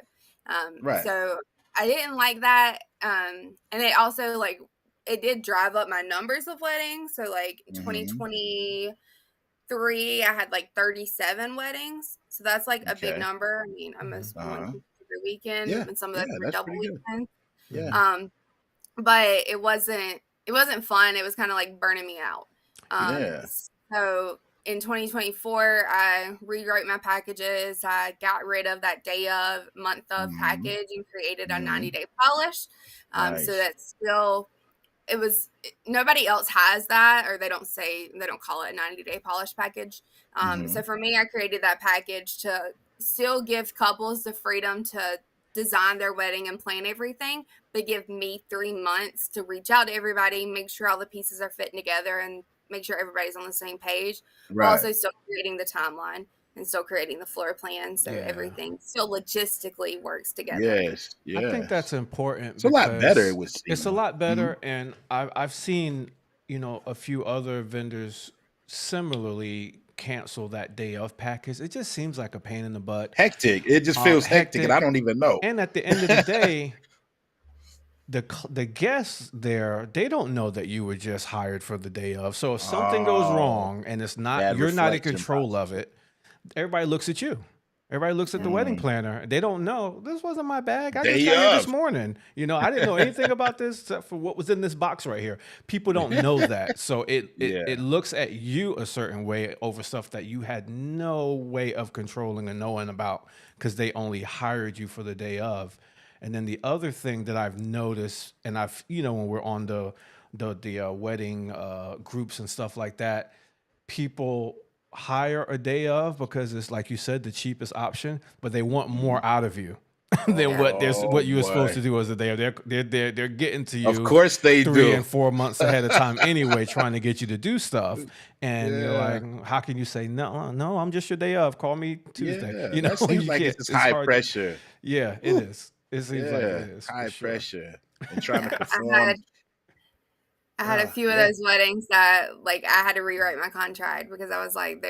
Right. So I didn't like that. And it also like it did drive up my numbers of weddings. So like Hmm. 2023, I had like 37 weddings. So that's like a big Okay. number. I mean, I Mm-hmm. missed one Uh-huh. every weekend, Yeah. and some of Yeah. those were That's double pretty good. weekends. Yeah. Mm-hmm. Um, but it wasn't fun. It was kind of like burning me out. Yeah. So in 2024, I rewrote my packages. I got rid of that day of, month of Hmm. package and created a Hmm. 90-day polish. So Nice. that's still it was nobody else has that, or they don't call it a 90-day polish package. Mhm. So for me, I created that package to still give couples the freedom to design their wedding and plan everything, but give me 3 months to reach out to everybody, make sure all the pieces are fitting together, and make sure everybody's on the same page, while Right. also still creating the timeline and still creating the floor plan, so Yeah. everything still logistically works together. Yes. I think Yes. that's important It's a lot better, it because would it's a seem. lot Mhm. better, and I've seen, a few other vendors similarly cancel that day of package. It just seems like a pain in the butt, Hectic. It just feels hectic, and I hectic, don't even know. and at the end of the day, the guests there, they don't know that you were just hired for the day of. So if something goes Oh, wrong and bad you're not in reflection control of possibly. it, everybody looks at you. Everybody looks at the wedding Mm. planner. They don't know this wasn't my bag. I just Day got here this of. morning. I didn't know anything about this except for what was in this box right here. People don't know that, so it Yeah. looks at you a certain way over stuff that you had no way of controlling and knowing about because they only hired you for the day of. And then the other thing that I've noticed, and when we're on the wedding groups and stuff like that, people hire a day of because it's like you said, the cheapest option, but they want Mhm. more out of you than Yeah. Oh, what you were supposed boy. to do as a day of. They're getting to Of you course they 3 and 4 months do. ahead of time anyway, trying to get you to do stuff. And you're Yeah. like, how can you say no? I'm just your day of. Call me Tuesday. Yeah. That seems You like it's can't. just It's high hard to. pressure. Yeah, it Whew. is. It seems like it Yeah. is for High sure. pressure. And trying to Yeah. I perform. had I had a few of Yeah. those weddings that like I had to rewrite my contract because I was like,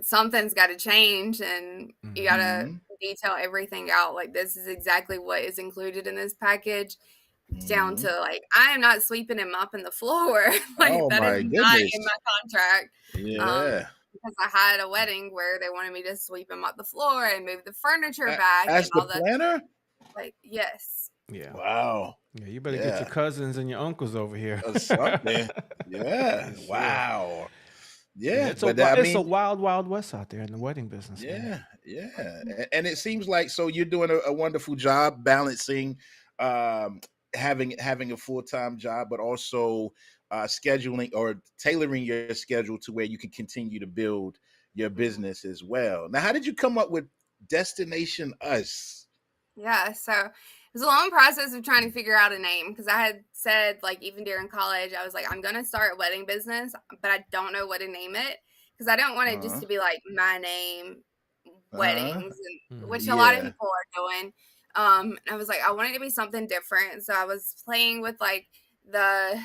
something's got to change, and you got to Mhm. detail everything out. Like, this is exactly what is included in this package, down Mhm. to like, I am not sweeping and mopping the floor. Like, Oh that is my not goodness. in my contract. Um, Yeah. because I had a wedding where they wanted me to sweep and mop the floor and move the furniture back and As the all that. planner? Like, yes. Yeah. Wow. Yeah. You better get your Yeah. cousins and your uncles over here. Something. Yeah. For sure. Wow. Yeah, Yeah. But I it's a mean, wild, wild west out there in the wedding business, man. yeah. Yeah. And it seems like so you're doing a wonderful job balancing um having a full-time job, but also scheduling or tailoring your schedule to where you can continue to build your business as well. Now, how did you come up with Destination Us? Yeah, so it was a long process of trying to figure out a name because I had said, like, even during college, I was like, I'm going to start a wedding business, but I don't know what to name it because I don't want it just Uh-huh. to be like my name, Uh-huh. weddings, which a lot of Yeah. people are doing. And I was like, I want it to be something different. So I was playing with like the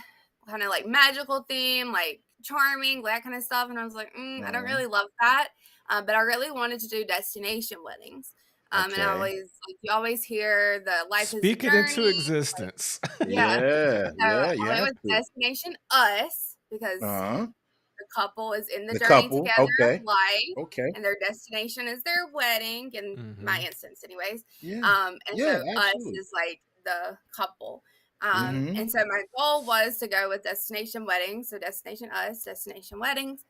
kind of like magical theme, like charming, that kind of stuff. And I was like, I don't Uh-huh. really love that. But I really wanted to do destination weddings. And I Okay. always, like, you always hear the life is a Speak it into journey. Like, existence. yeah. Yeah. So Yeah, you I went have with to. Destination Us because Uh-huh. the couple is in the The journey couple. together Okay. of life, Okay. and their destination is their wedding, in my Hmm. instance anyways. Yeah. And Yeah, so us absolutely. is like the couple. Mm-hmm. And so my goal was to go with destination weddings, so Destination Us, Destination Weddings.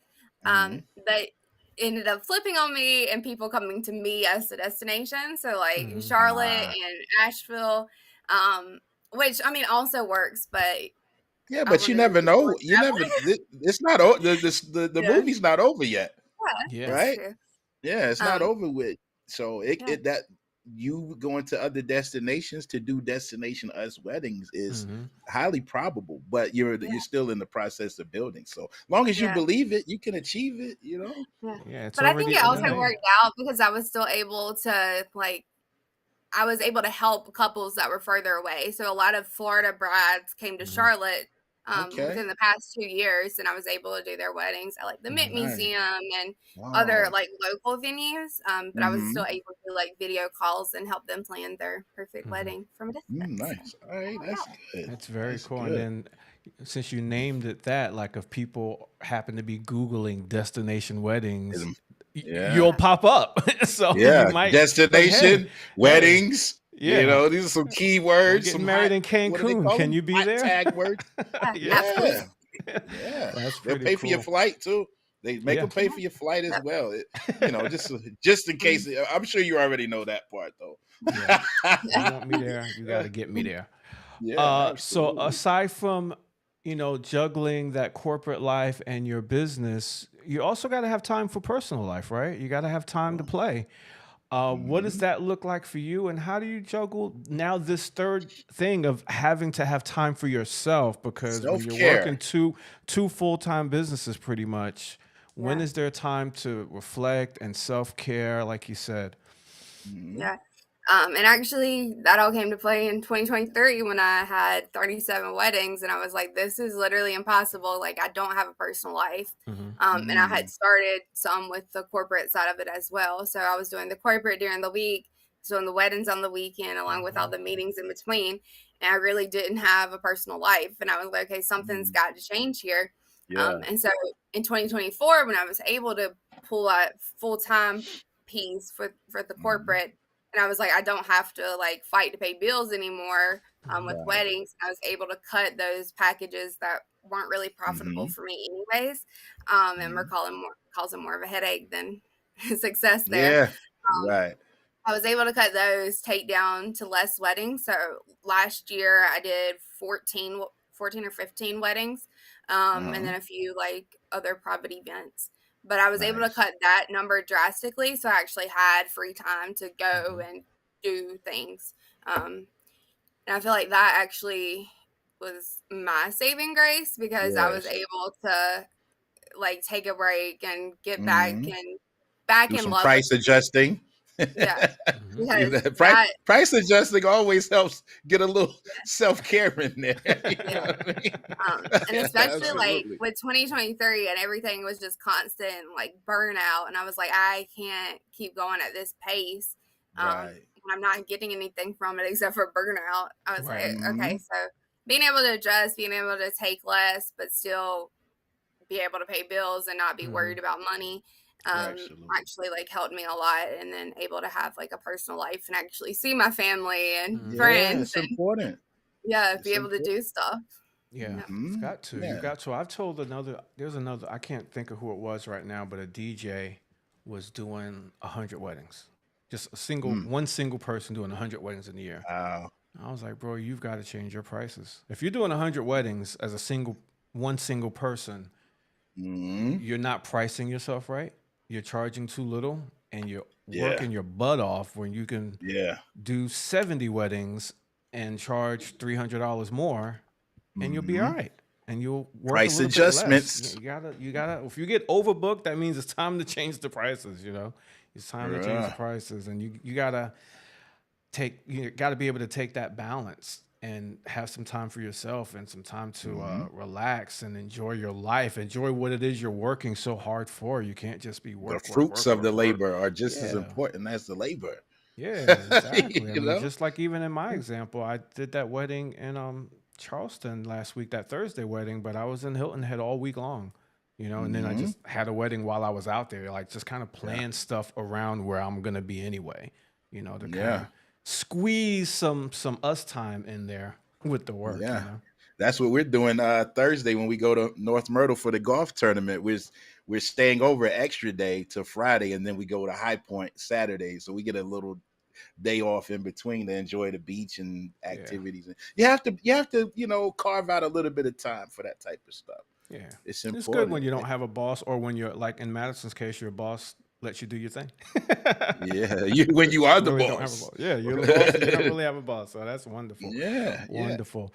Mm-hmm. But ended up flipping on me and people coming to me as the destination. So like Hmm. Charlotte Ah. and Asheville, um, which I mean also works, but Yeah, I but you wanted to never do more know. You never. traveling. It's not. The Yeah, movie's not over yet, Yeah. that's right? true. Yeah, it's not Um, over with. So yeah, that you going to other destinations to do Destination Us weddings is Hmm. highly probable. But you're yeah, still in the process of building. So long as you yeah, believe it, you can achieve it. yeah. Yeah, it's But I think already it in the also Yeah. name. worked out because I was still able to like I was able to help couples that were further away. So a lot of Florida brides came to Hmm. Charlotte Okay. within the past 2 years, and I was able to do their weddings at like the Mint Nice. Museum and other Wow. like local venues. But I was Mm-hmm. still able to do like video calls and help them plan their perfect Hmm. wedding from a distance. So Nice. All right. it worked That's out. good. That's very That's cool. And good. then since you named it that, like if people happen to be Googling destination weddings, Ism- Yeah. you'll pop up. So you Yeah, might like, hey, destination, hey, weddings. yeah, These are some key we're words, getting some married hot. in What do they Cancun. call Can them? you be Hot there? tag words. Yeah, Yeah. Yeah, absolutely. yeah. That's They'll pretty pay for your cool. flight too. They make Yeah. them pay for your flight as Yep. well. Just in case. I'm sure you already know that part though. Yeah. You want me there, you got to get me there. Yeah, So absolutely. aside from, juggling that corporate life and your business, you also got to have time for personal life, right? You got to have time to play. What does Mhm. that look like for you, and how do you juggle now this third thing of having to have time for yourself? Because when you're working Self-care. two full-time businesses, pretty much, when Yeah. is there time to reflect and self-care, like you said? Mhm. Yeah. And actually, that all came to play in 2023 when I had 37 weddings, and I was like, this is literally impossible. Like, I don't have a personal life. Hmm. And I had Mm. started some with the corporate side of it as well. So I was doing the corporate during the week, doing the weddings on the weekend, along with all Hmm. the meetings in between. And I really didn't have a personal life. And I was like, okay, something's Mm. got to change here. Yeah. And so in 2024, when I was able to pull a full time piece for the Mhm. corporate, and I was like, I don't have to like fight to pay bills anymore with Hmm. Right. weddings. I was able to cut those packages that weren't really profitable Mhm. for me anyways, and were Mhm. causing more of a headache than success there. Yeah. Um, Right. I was able to cut those, take down to less weddings. So last year I did 14 or 15 weddings, and Uh-huh. then a few like other private events. But I was able to Nice. cut that number drastically. So I actually had free time to go Hmm. and do things. Um, and I feel like that actually was my saving grace because I was Yes. able to like take a break and get Mhm. back Do in some love with price the business. adjusting. Yeah, Hmm. You because know, that price adjusting always helps get a little self-care in there. You yeah. know what I mean? And especially like Absolutely. with 2023 and everything was just constant like burnout. And I was like, I can't keep going at this pace Right. when I'm not getting anything from it except for burnout. I was Right. like, okay, Mhm. so being able to adjust, being able to take less, but still be able to pay bills and not be Hmm. worried about money Absolutely. actually like helped me a lot. And then able to have like a personal life and actually see my family and Hmm. Yeah, friends it's and important. yeah, be It's able to important. do stuff. Yeah, Yeah. you've Mhm. got to. You've Yeah. got to. I've told there's another, I can't think of who it was right now, but a DJ was doing 100 weddings. Just Mm. one single person doing 100 weddings in a year. Wow. I was like, bro, you've got to change your prices. If you're doing 100 weddings as one single person, Mhm. you're not pricing yourself right. You're charging too little, and you're Yeah. working your butt off when you can Yeah. do 70 weddings and charge $300 more, and you'll be all Mhm. right. And you'll work a Price little bit less. adjustments. You gotta. If you get overbooked, that means it's time to change the prices. It's time to change the Yeah. prices, and you gotta be able to take that balance and have some time for yourself and some time to Mhm. relax and enjoy your life. Enjoy what it is you're working so hard for. You can't just be The work, work, fruits work, of the work, work. labor are just as Yeah. important as the labor. Yeah, exactly. I You mean, know? just like even in my example, I did that wedding in Charleston last week, that Thursday wedding, but I was in Hilton Head all week long, and then I Mhm. just had a wedding while I was out there, like just kind of Yeah. plan stuff around where I'm gonna be anyway, to kind Yeah. of squeeze some us time in there with the work. Yeah. That's what we're doing Thursday when we go to North Myrtle for the golf tournament. We're staying over an extra day to Friday, and then we go to High Point Saturday. So we get a little day off in between to enjoy the beach and Yeah, activities. And you have to carve out a little bit of time for that type of stuff. yeah. It's It's good when important. you don't have a boss, or when you're like in Madison's case, your boss lets you do your thing. Yeah, when you are the Really don't have a boss. boss. Yeah, you're the boss and you don't really have a boss. So that's wonderful. Yeah, yeah. Wonderful.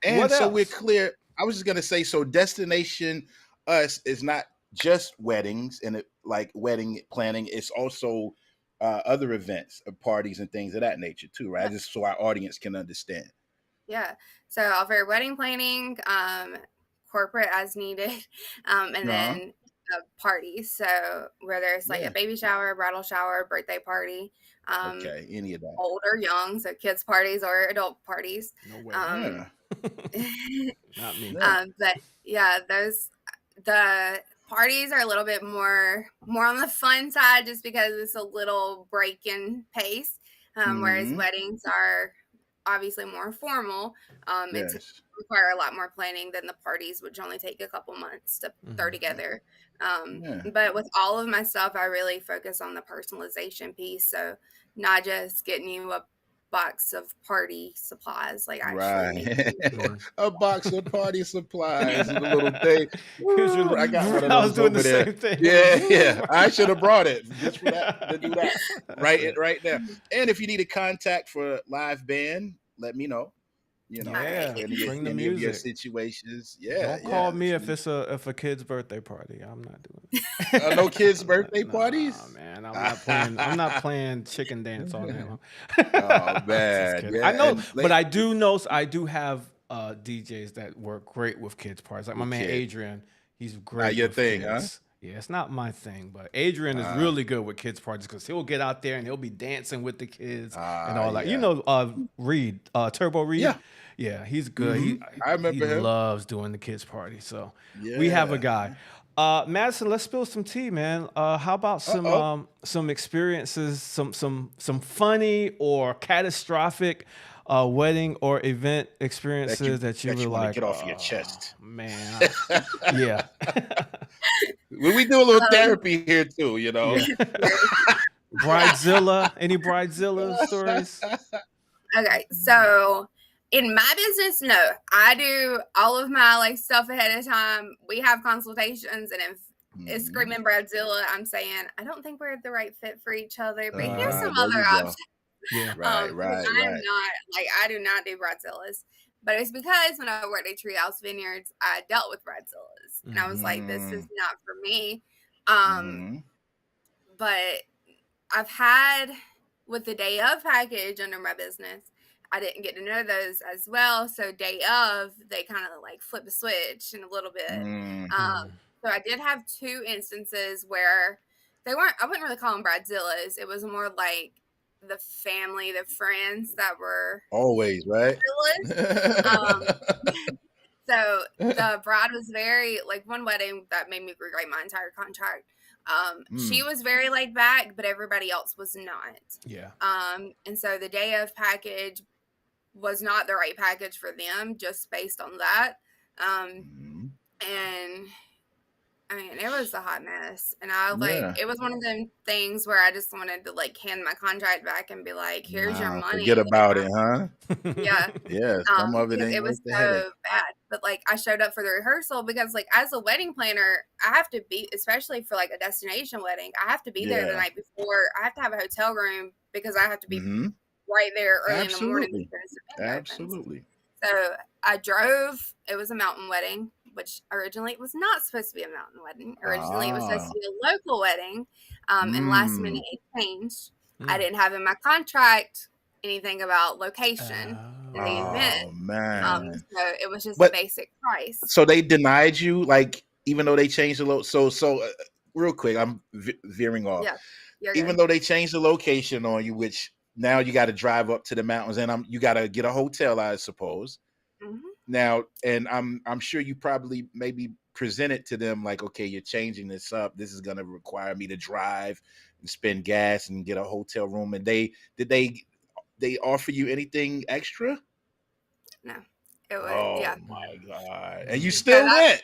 And What so we're else? clear. I was just gonna say, so Destination Us is not just weddings and like wedding planning. It's also other events, parties, and things of that nature too, right? Yeah. Just so our audience can understand. Yeah. So I offer wedding planning, corporate as needed, and Uh-huh. then parties. So whether it's like a Yeah. baby shower, bridal shower, birthday party, um, Okay. Any of that. old or young, so kids parties or adult parties. No way. Um, Yeah. Not me. Yeah. but yeah, the parties are a little bit more on the fun side just because it's a little break in pace. Whereas Hmm. weddings are obviously more formal and Yes. require a lot more planning than the parties, which only take a couple months to throw Hmm. together. Yeah. But with all of my stuff, I really focus on the personalization piece. So not just getting you box of party supplies. Like I actually make Right. food. A box of party supplies and a little thing. I got one of I was those doing over the there. same thing. Yeah. I should have brought it just for that, to do that. That's Right it. right there. And if you need a contact for live band, let me know. You know, Yeah, for bring the any of your music. situations. Don't Yeah. call me if it's a kid's birthday party. I'm not doing it. No kids' birthday Nah, parties? man, I'm not playing chicken dance all night long. Oh Just man. kidding. I Yeah. know, And but I do know. I do have DJs that work great with kids parties. Like my with man kids. Adrian, he's great Your with thing, huh? kids. Yeah, it's not my thing, but Adrian is really good with kids parties because he'll get out there and he'll be dancing with the kids and all that. You Yeah. know, Reed, Turbo Reed. Yeah. Yeah, he's good. He I remember him. loves doing the kids party. So we have a Yeah. guy. Madison, let's spill some tea, man. How about some experiences, some funny or catastrophic wedding or event experiences that you were want to like, get off your chest. man, yeah, We do a little therapy here too, you know. yeah. Bridezilla, any Bridezilla stories? Okay, so in my business, no, I do all of my like stuff ahead of time. We have consultations, and if it's screaming Bridezilla, I'm saying I don't think we're the right fit for each other, but here's some there other you go. options. Yeah, Right. Because I am not like I do not do Bridezillas, but it's because when I worked at Treehouse Vineyards, I dealt with Bridezillas, and I was like, this is not for me. But I've had with the day of package under my business, I didn't get to know those as well. So day of, they kind of like flip the switch in a little bit. So I did have 2 instances where they weren't, I wouldn't really call them Bridezillas. It was more like the family, the friends that were Always, right? So the bride was very, like one wedding that made me rewrite my entire contract. She was very laid back, but everybody else was not. Yeah. And so the day of package was not the right package for them just based on that. And I mean, it was a hot mess. And I it was one of them things where I just wanted to like hand my contract back and be like, here's your money. Forget about it, huh? Yeah. Yeah, some of it ain't it was worth the headache. so bad. But like I showed up for the rehearsal because like as a wedding planner, I have to be, especially for like a destination wedding, I have to be there the night before. I have to have a hotel room because I have to be right there early in the morning. Absolutely. So I drove. It was a mountain wedding, which originally it was not supposed to be a mountain wedding. Originally it was supposed to be a local wedding. And last minute it changed. I didn't have in my contract anything about location in the event. Man. So it was just a basic price. So they denied you, like, even though they changed the real quick, I'm veering off. Yeah, even though they changed the location on you, which now you got to drive up to the mountains, and you got to get a hotel, I suppose. Now, and I'm sure you probably maybe presented to them like, okay, you're changing this up. This is going to require me to drive and spend gas and get a hotel room. And did they offer you anything extra? No, it was my God! And you still went.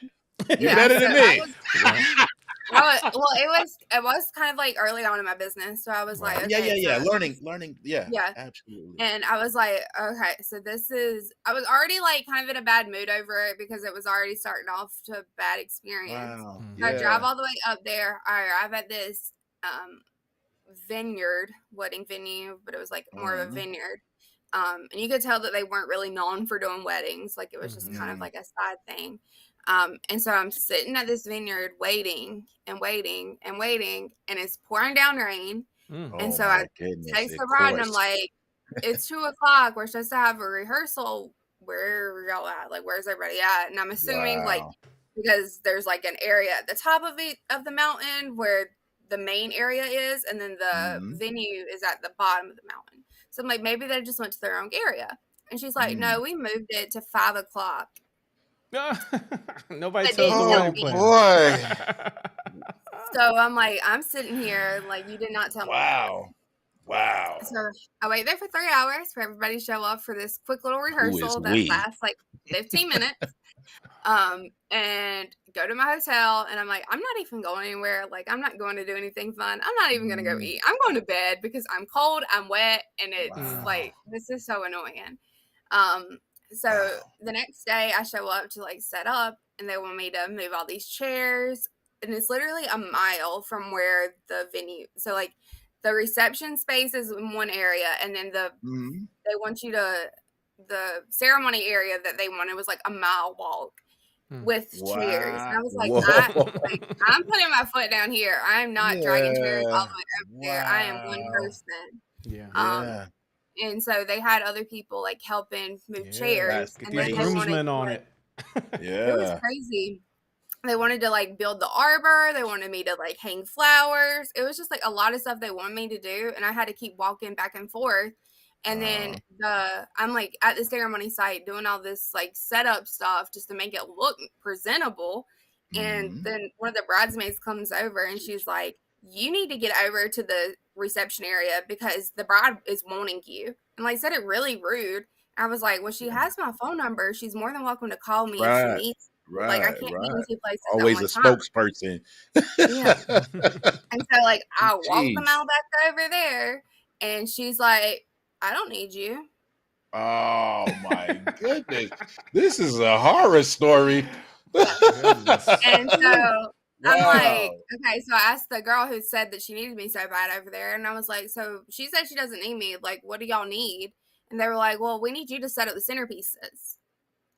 You're better than me. Well, it was kind of like early on in my business, so I was like, okay, yeah, learning, yeah, absolutely. And I was like, okay, so I was already like kind of in a bad mood over it because it was already starting off to a bad experience. Wow. I drive all the way up there. I arrive at this vineyard wedding venue, but it was like more of a vineyard. And you could tell that they weren't really known for doing weddings. Like it was just kind of like a side thing. And so I'm sitting at this vineyard waiting, and it's pouring down rain. And so I text the bride and I'm like, it's 2:00. We're supposed to have a rehearsal. Where are y'all at? Like, where's everybody at? And I'm assuming like, because there's like an area at the top of the mountain where the main area is, and then the venue is at the bottom of the mountain. So I'm like, maybe they just went to their own area. And she's like, no, we moved it to 5:00. Nobody tells the wedding planner. Boy. So I'm like, I'm sitting here like you did not tell me. Wow. So I wait there for 3 hours for everybody to show up for this quick little rehearsal that lasts like 15 minutes. and go to my hotel. And I'm like, I'm not even going anywhere. Like, I'm not going to do anything fun. I'm not even going to go eat. I'm going to bed because I'm cold, I'm wet, and it's Wow. like, this is so annoying. So Wow. the next day I show up to like set up, and they want me to move all these chairs, and it's literally a mile from where the venue. So like the reception space is in one area, and then Mhm. they want you to the ceremony area that they wanted was like a mile walk with chairs. And Wow. I was like, Whoa. I'm putting my foot down here. I am not dragging chairs all Yeah. the way over there. I am one Wow. person. Yeah. Yeah. And so they had other people like helping move chairs, That's Get and then these they wanted groomsmen to, on like, it. it was Yeah. crazy. They wanted to like build the arbor. They wanted me to like hang flowers. It was just like a lot of stuff they wanted me to do, and I had to keep walking back and forth. And then I'm like at the ceremony site doing all this like setup stuff just to make it look presentable. And Mhm. then one of the bridesmaids comes over and she's like, "You need to get over to the reception area because the bride is wanting you." And like said it really rude. I was like, "Well, she has my phone number. She's more than welcome to call me if she Right. needs." Like, I Right. can't be in Right. two places at Always one a time. spokesperson. Yeah. And so, like, I walked the Jeez. mile back over there, and she's like, "I don't need you." Oh my goodness. This is a horror story. Goodness. And so I'm like, Wow. okay. So I asked the girl who said that she needed me so bad over there, and I was like, so she said she doesn't need me. Like, what do y'all need? And they were like, well, we need you to set up the centerpieces.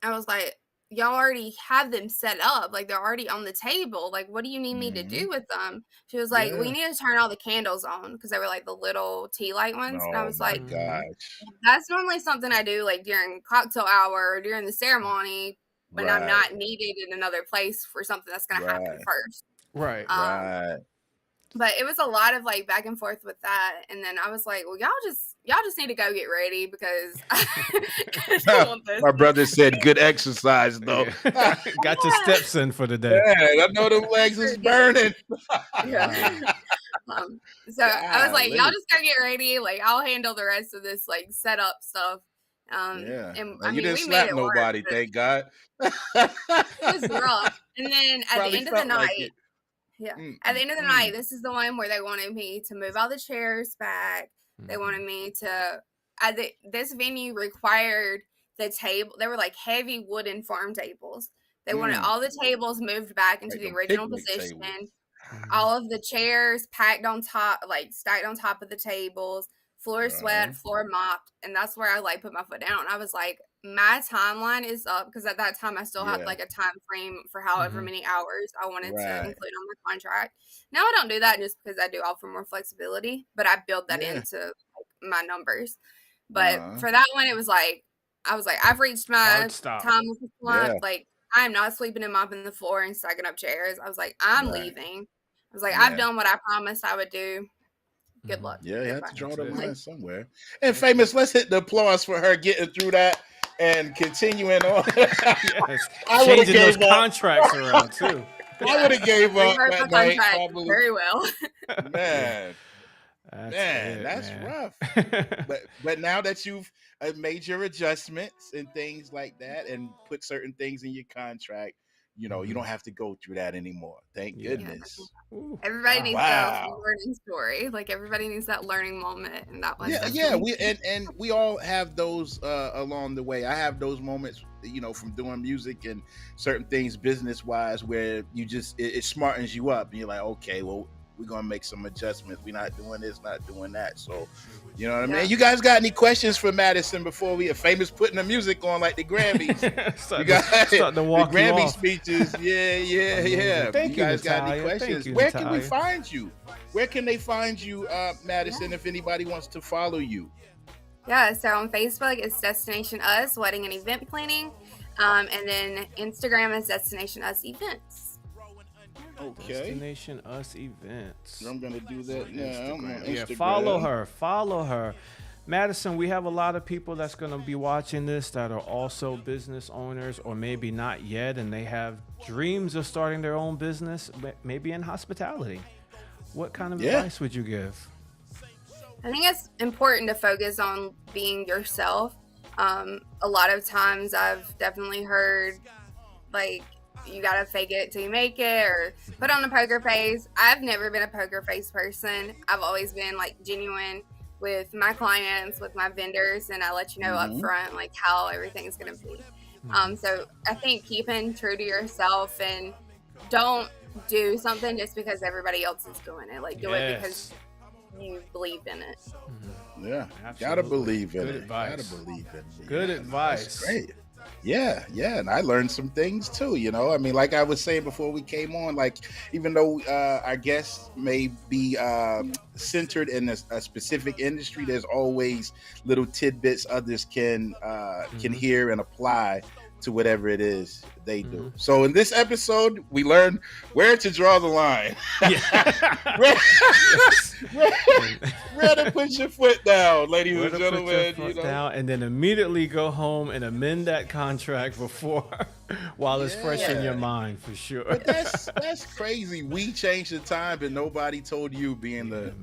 I was like, y'all already have them set up. Like, they're already on the table. Like, what do you need me to do Mhm. with them? She was like, we Yeah. need to turn all the candles on because they were like the little tea light ones. And I Oh was my like, gosh. that's normally something I do like during cocktail hour or during the ceremony when I'm Right. not needed in another place for something that's going to happen Right. first. Right. Right. But it was a lot of like back and forth with that. And then I was like, well, y'all just need to go get ready because I don't want this. My brother said good exercise though. Yeah. Got your steps in for the day. Man, I know them legs is burning. Yeah. So I was like, y'all Golly. just go get ready. Like, I'll handle the rest of this like setup stuff. Yeah. And Well, I you mean, didn't we made slap it work, nobody, but thank God. it was rough. And then at the Probably end of the felt like night, it. yeah, Mm, at the end of the mm, night, mm. this is the one where they wanted me to move all the chairs back. They wanted me to. This venue required the table. They were like heavy wooden farm tables. They wanted all the tables moved back into Like the them original picnic position. tables. All of the chairs packed on top, like stacked on top of the tables, floor swept, floor mopped, and that's where I like put my foot down. I was like, my timeline is up because at that time I still had Yeah. like a time frame for however many hours I wanted to Right. include on my contract. Now I don't do that just because I do offer more flexibility, but I build that Yeah. into like, my numbers. But Uh-huh. for that one, it was like I was like, I've reached my Hard stop. time with the Yeah. blunt. Like, I'm not sleeping and mopping the floor and stacking up chairs. I was like, I'm Right. leaving. I was like, I've Yeah. done what I promised I would do. Good luck. Yeah, you have Goodbye. to draw That's the it. line somewhere. And Famous, let's hit the applause for her getting through that and continuing on. Yes. I would've Changing those gave up. contracts around too. I would have gave up Rewrote my that night. contract Probably. very well. Man, That's that's man. rough. But now that you've made your adjustments and things like that and put certain things in your contract, you know, you don't have to go through that anymore. Thank Yeah. goodness. Ooh, Everybody wow. needs Wow. that learning story. Like everybody needs that learning moment, and that was Yeah, definitely and we all have those along the way. I have those moments, you know, from doing music and certain things business wise where you just it smartens you up and you're like, okay, well, we're gonna make some adjustments. We're not doing this, not doing that. So, you know what I Yeah. mean? You guys got any questions for Madison before we are Famous putting the music on like the Grammys? You got Start to the walk you Grammy off. speeches. Yeah. Thank you you, guys got any Natalia. questions? Thank you, Where can we Natalia. find you? Where can they find you, Madison, if anybody wants to follow you? Yeah, so on Facebook it's Destination Us Wedding and Event Planning, and then Instagram is Destination Us Events. Okay. Destination Us Events. I'm gonna do that now. I'm on Yeah, Instagram. follow her. Madison, we have a lot of people that's going to be watching this that are also business owners or maybe not yet, and they have dreams of starting their own business, maybe in hospitality. What kind of advice would you give? I think it's important to focus on being yourself. A lot of times I've definitely heard like you gotta fake it till you make it, or put on a poker face. I've never been a poker face person. I've always been like genuine with my clients, with my vendors, and I let you know up front like how everything's gonna be. So I think keeping true to yourself and don't do something just because everybody else is doing it. Like do it because you believe in it. Yeah, Absolutely. gotta believe in Good it. advice. Gotta believe in it. Good Yeah, advice. That's great. Yeah, and I learned some things too. I mean, like I was saying before we came on, like even though our guests may be centered in a specific industry, there's always little tidbits others can hear and apply to whatever it is they do. So in this episode, we learned where to draw the line. Where to put your foot down, ladies and gentlemen. Down, and then immediately go home and amend that contract before, while it's fresh in your mind, for sure. But that's crazy. We changed the time, but nobody told you being the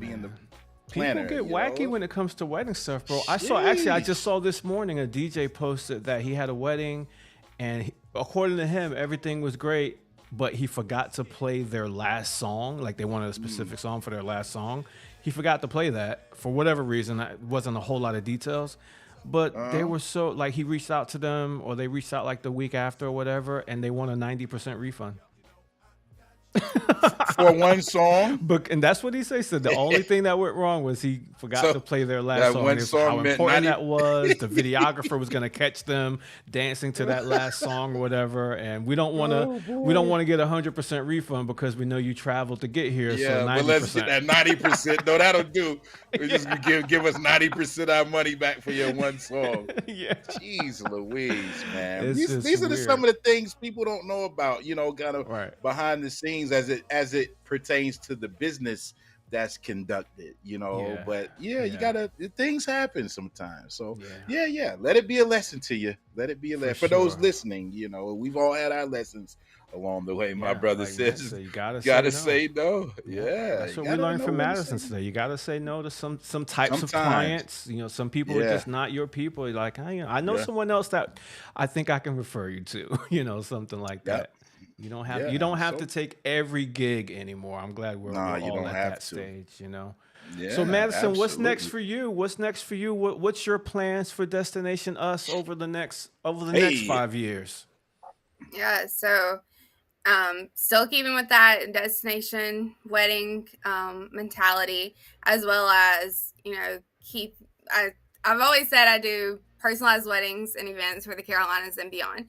planner. People get wacky when it comes to wedding stuff, bro. I just saw this morning a DJ posted that he had a wedding, and according to him, everything was great, but he forgot to play their last song. Like they wanted a specific song for their last song. He forgot to play that for whatever reason. It wasn't a whole lot of details, but they were so like he reached out to them, or they reached out like the week after or whatever, and they won a 90% refund. For one song, and that's what he said. The only thing that went wrong was he forgot to play their last song. One song how important that was. The videographer was going to catch them dancing to that last song or whatever. And we don't want to get 100% refund because we know you traveled to get here. Yeah, so 90%. but let's get that 90%. No, that'll do. We just give us 90% of our money back for your one song. Yeah. Jeez Louise, man. It's These are weird. some of the things people don't know about. Kind of behind the scenes as it pertains to the business that's conducted, but you gotta, things happen sometimes. So let it be a lesson to you. Let it be a lesson for those listening. We've all had our lessons along the way. My brother says you gotta say no. Yeah, that's what we learned from Madison today. You gotta say no to some types of clients. Some people are just not your people. You're like, I know someone else that I think I can refer you to. Something like that. You don't have to take every gig anymore. I'm glad we're all at that stage, Yeah, so Madison, what's next for you? What's your plans for Destination Us over the next 5 years? Yeah, so still keeping with that destination wedding mentality, as well as I've always said I do personalized weddings and events for the Carolinas and beyond.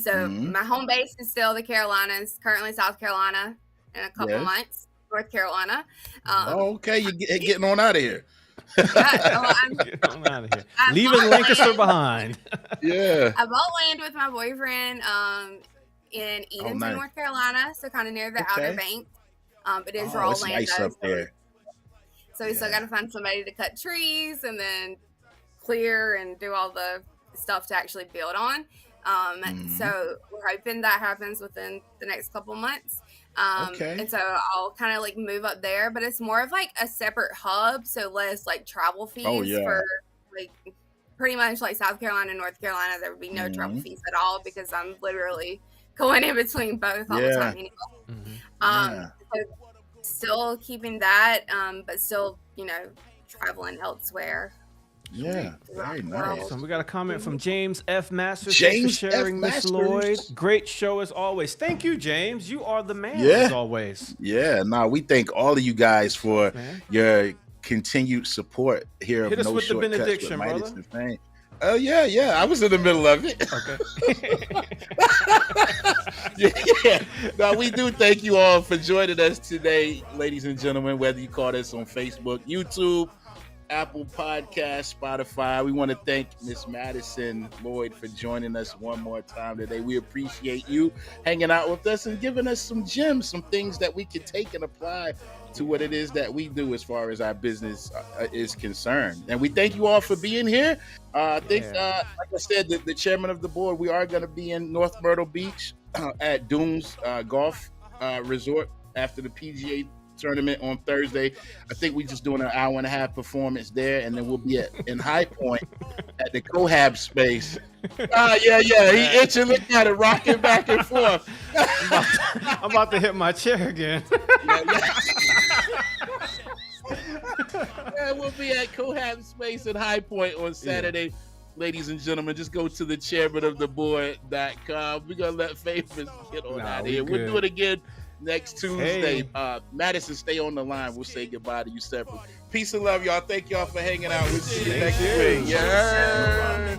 So my home base is still the Carolinas, currently South Carolina, in a couple months, North Carolina. Okay, you're getting on out of here. Getting on out of here. Leaving Lancaster behind. Yeah. I bought land with my boyfriend in Edenton, nice. North Carolina, so kind of near the Outer Banks. It is raw land. Nice up there. So we still got to find somebody to cut trees and then clear and do all the stuff to actually build on. So we're hoping that happens within the next couple months. And so I'll kind of like move up there, but it's more of like a separate hub, so less like travel fees for like pretty much like South Carolina and North Carolina. There would be no travel fees at all because I'm literally going in between both all the time anyway. So still keeping that, but still, traveling elsewhere. Yeah, very nice. So we got a comment from James F. Masters. Thanks for sharing, Miss Lloyd. Great show as always. Thank you, James. You are the man as always. Yeah, we thank all of you guys for your continued support here. Hit us with the benediction, brother. Oh yeah. I was in the middle of it. Okay. Now we do thank you all for joining us today, ladies and gentlemen. Whether you caught us on Facebook, YouTube, Apple Podcasts, Spotify. We want to thank Miss Madison Lloyd for joining us one more time today. We appreciate you hanging out with us and giving us some gems, some things that we can take and apply to what it is that we do as far as our business is concerned. And we thank you all for being here. I think, like I said, the chairman of the board, we are going to be in North Myrtle Beach at Dunes Golf Resort after the PGA tournament on Thursday. I think we're just doing an hour and a half performance there, and then we'll be in High Point at the Cohab space Yeah. He itching, looking at it, rocking back and forth. I'm about to hit my chair again. Yeah, we'll be at Cohab Space in High Point on Saturday. Ladies and gentlemen, just go to the chairmanoftheboard.com. We're going to let Famous get on out of here. We'll do it again next Tuesday. Hey. Madison, stay on the line. We'll say goodbye to you separately. Peace and love, y'all. Thank y'all for hanging out. We'll see you next week. Yeah.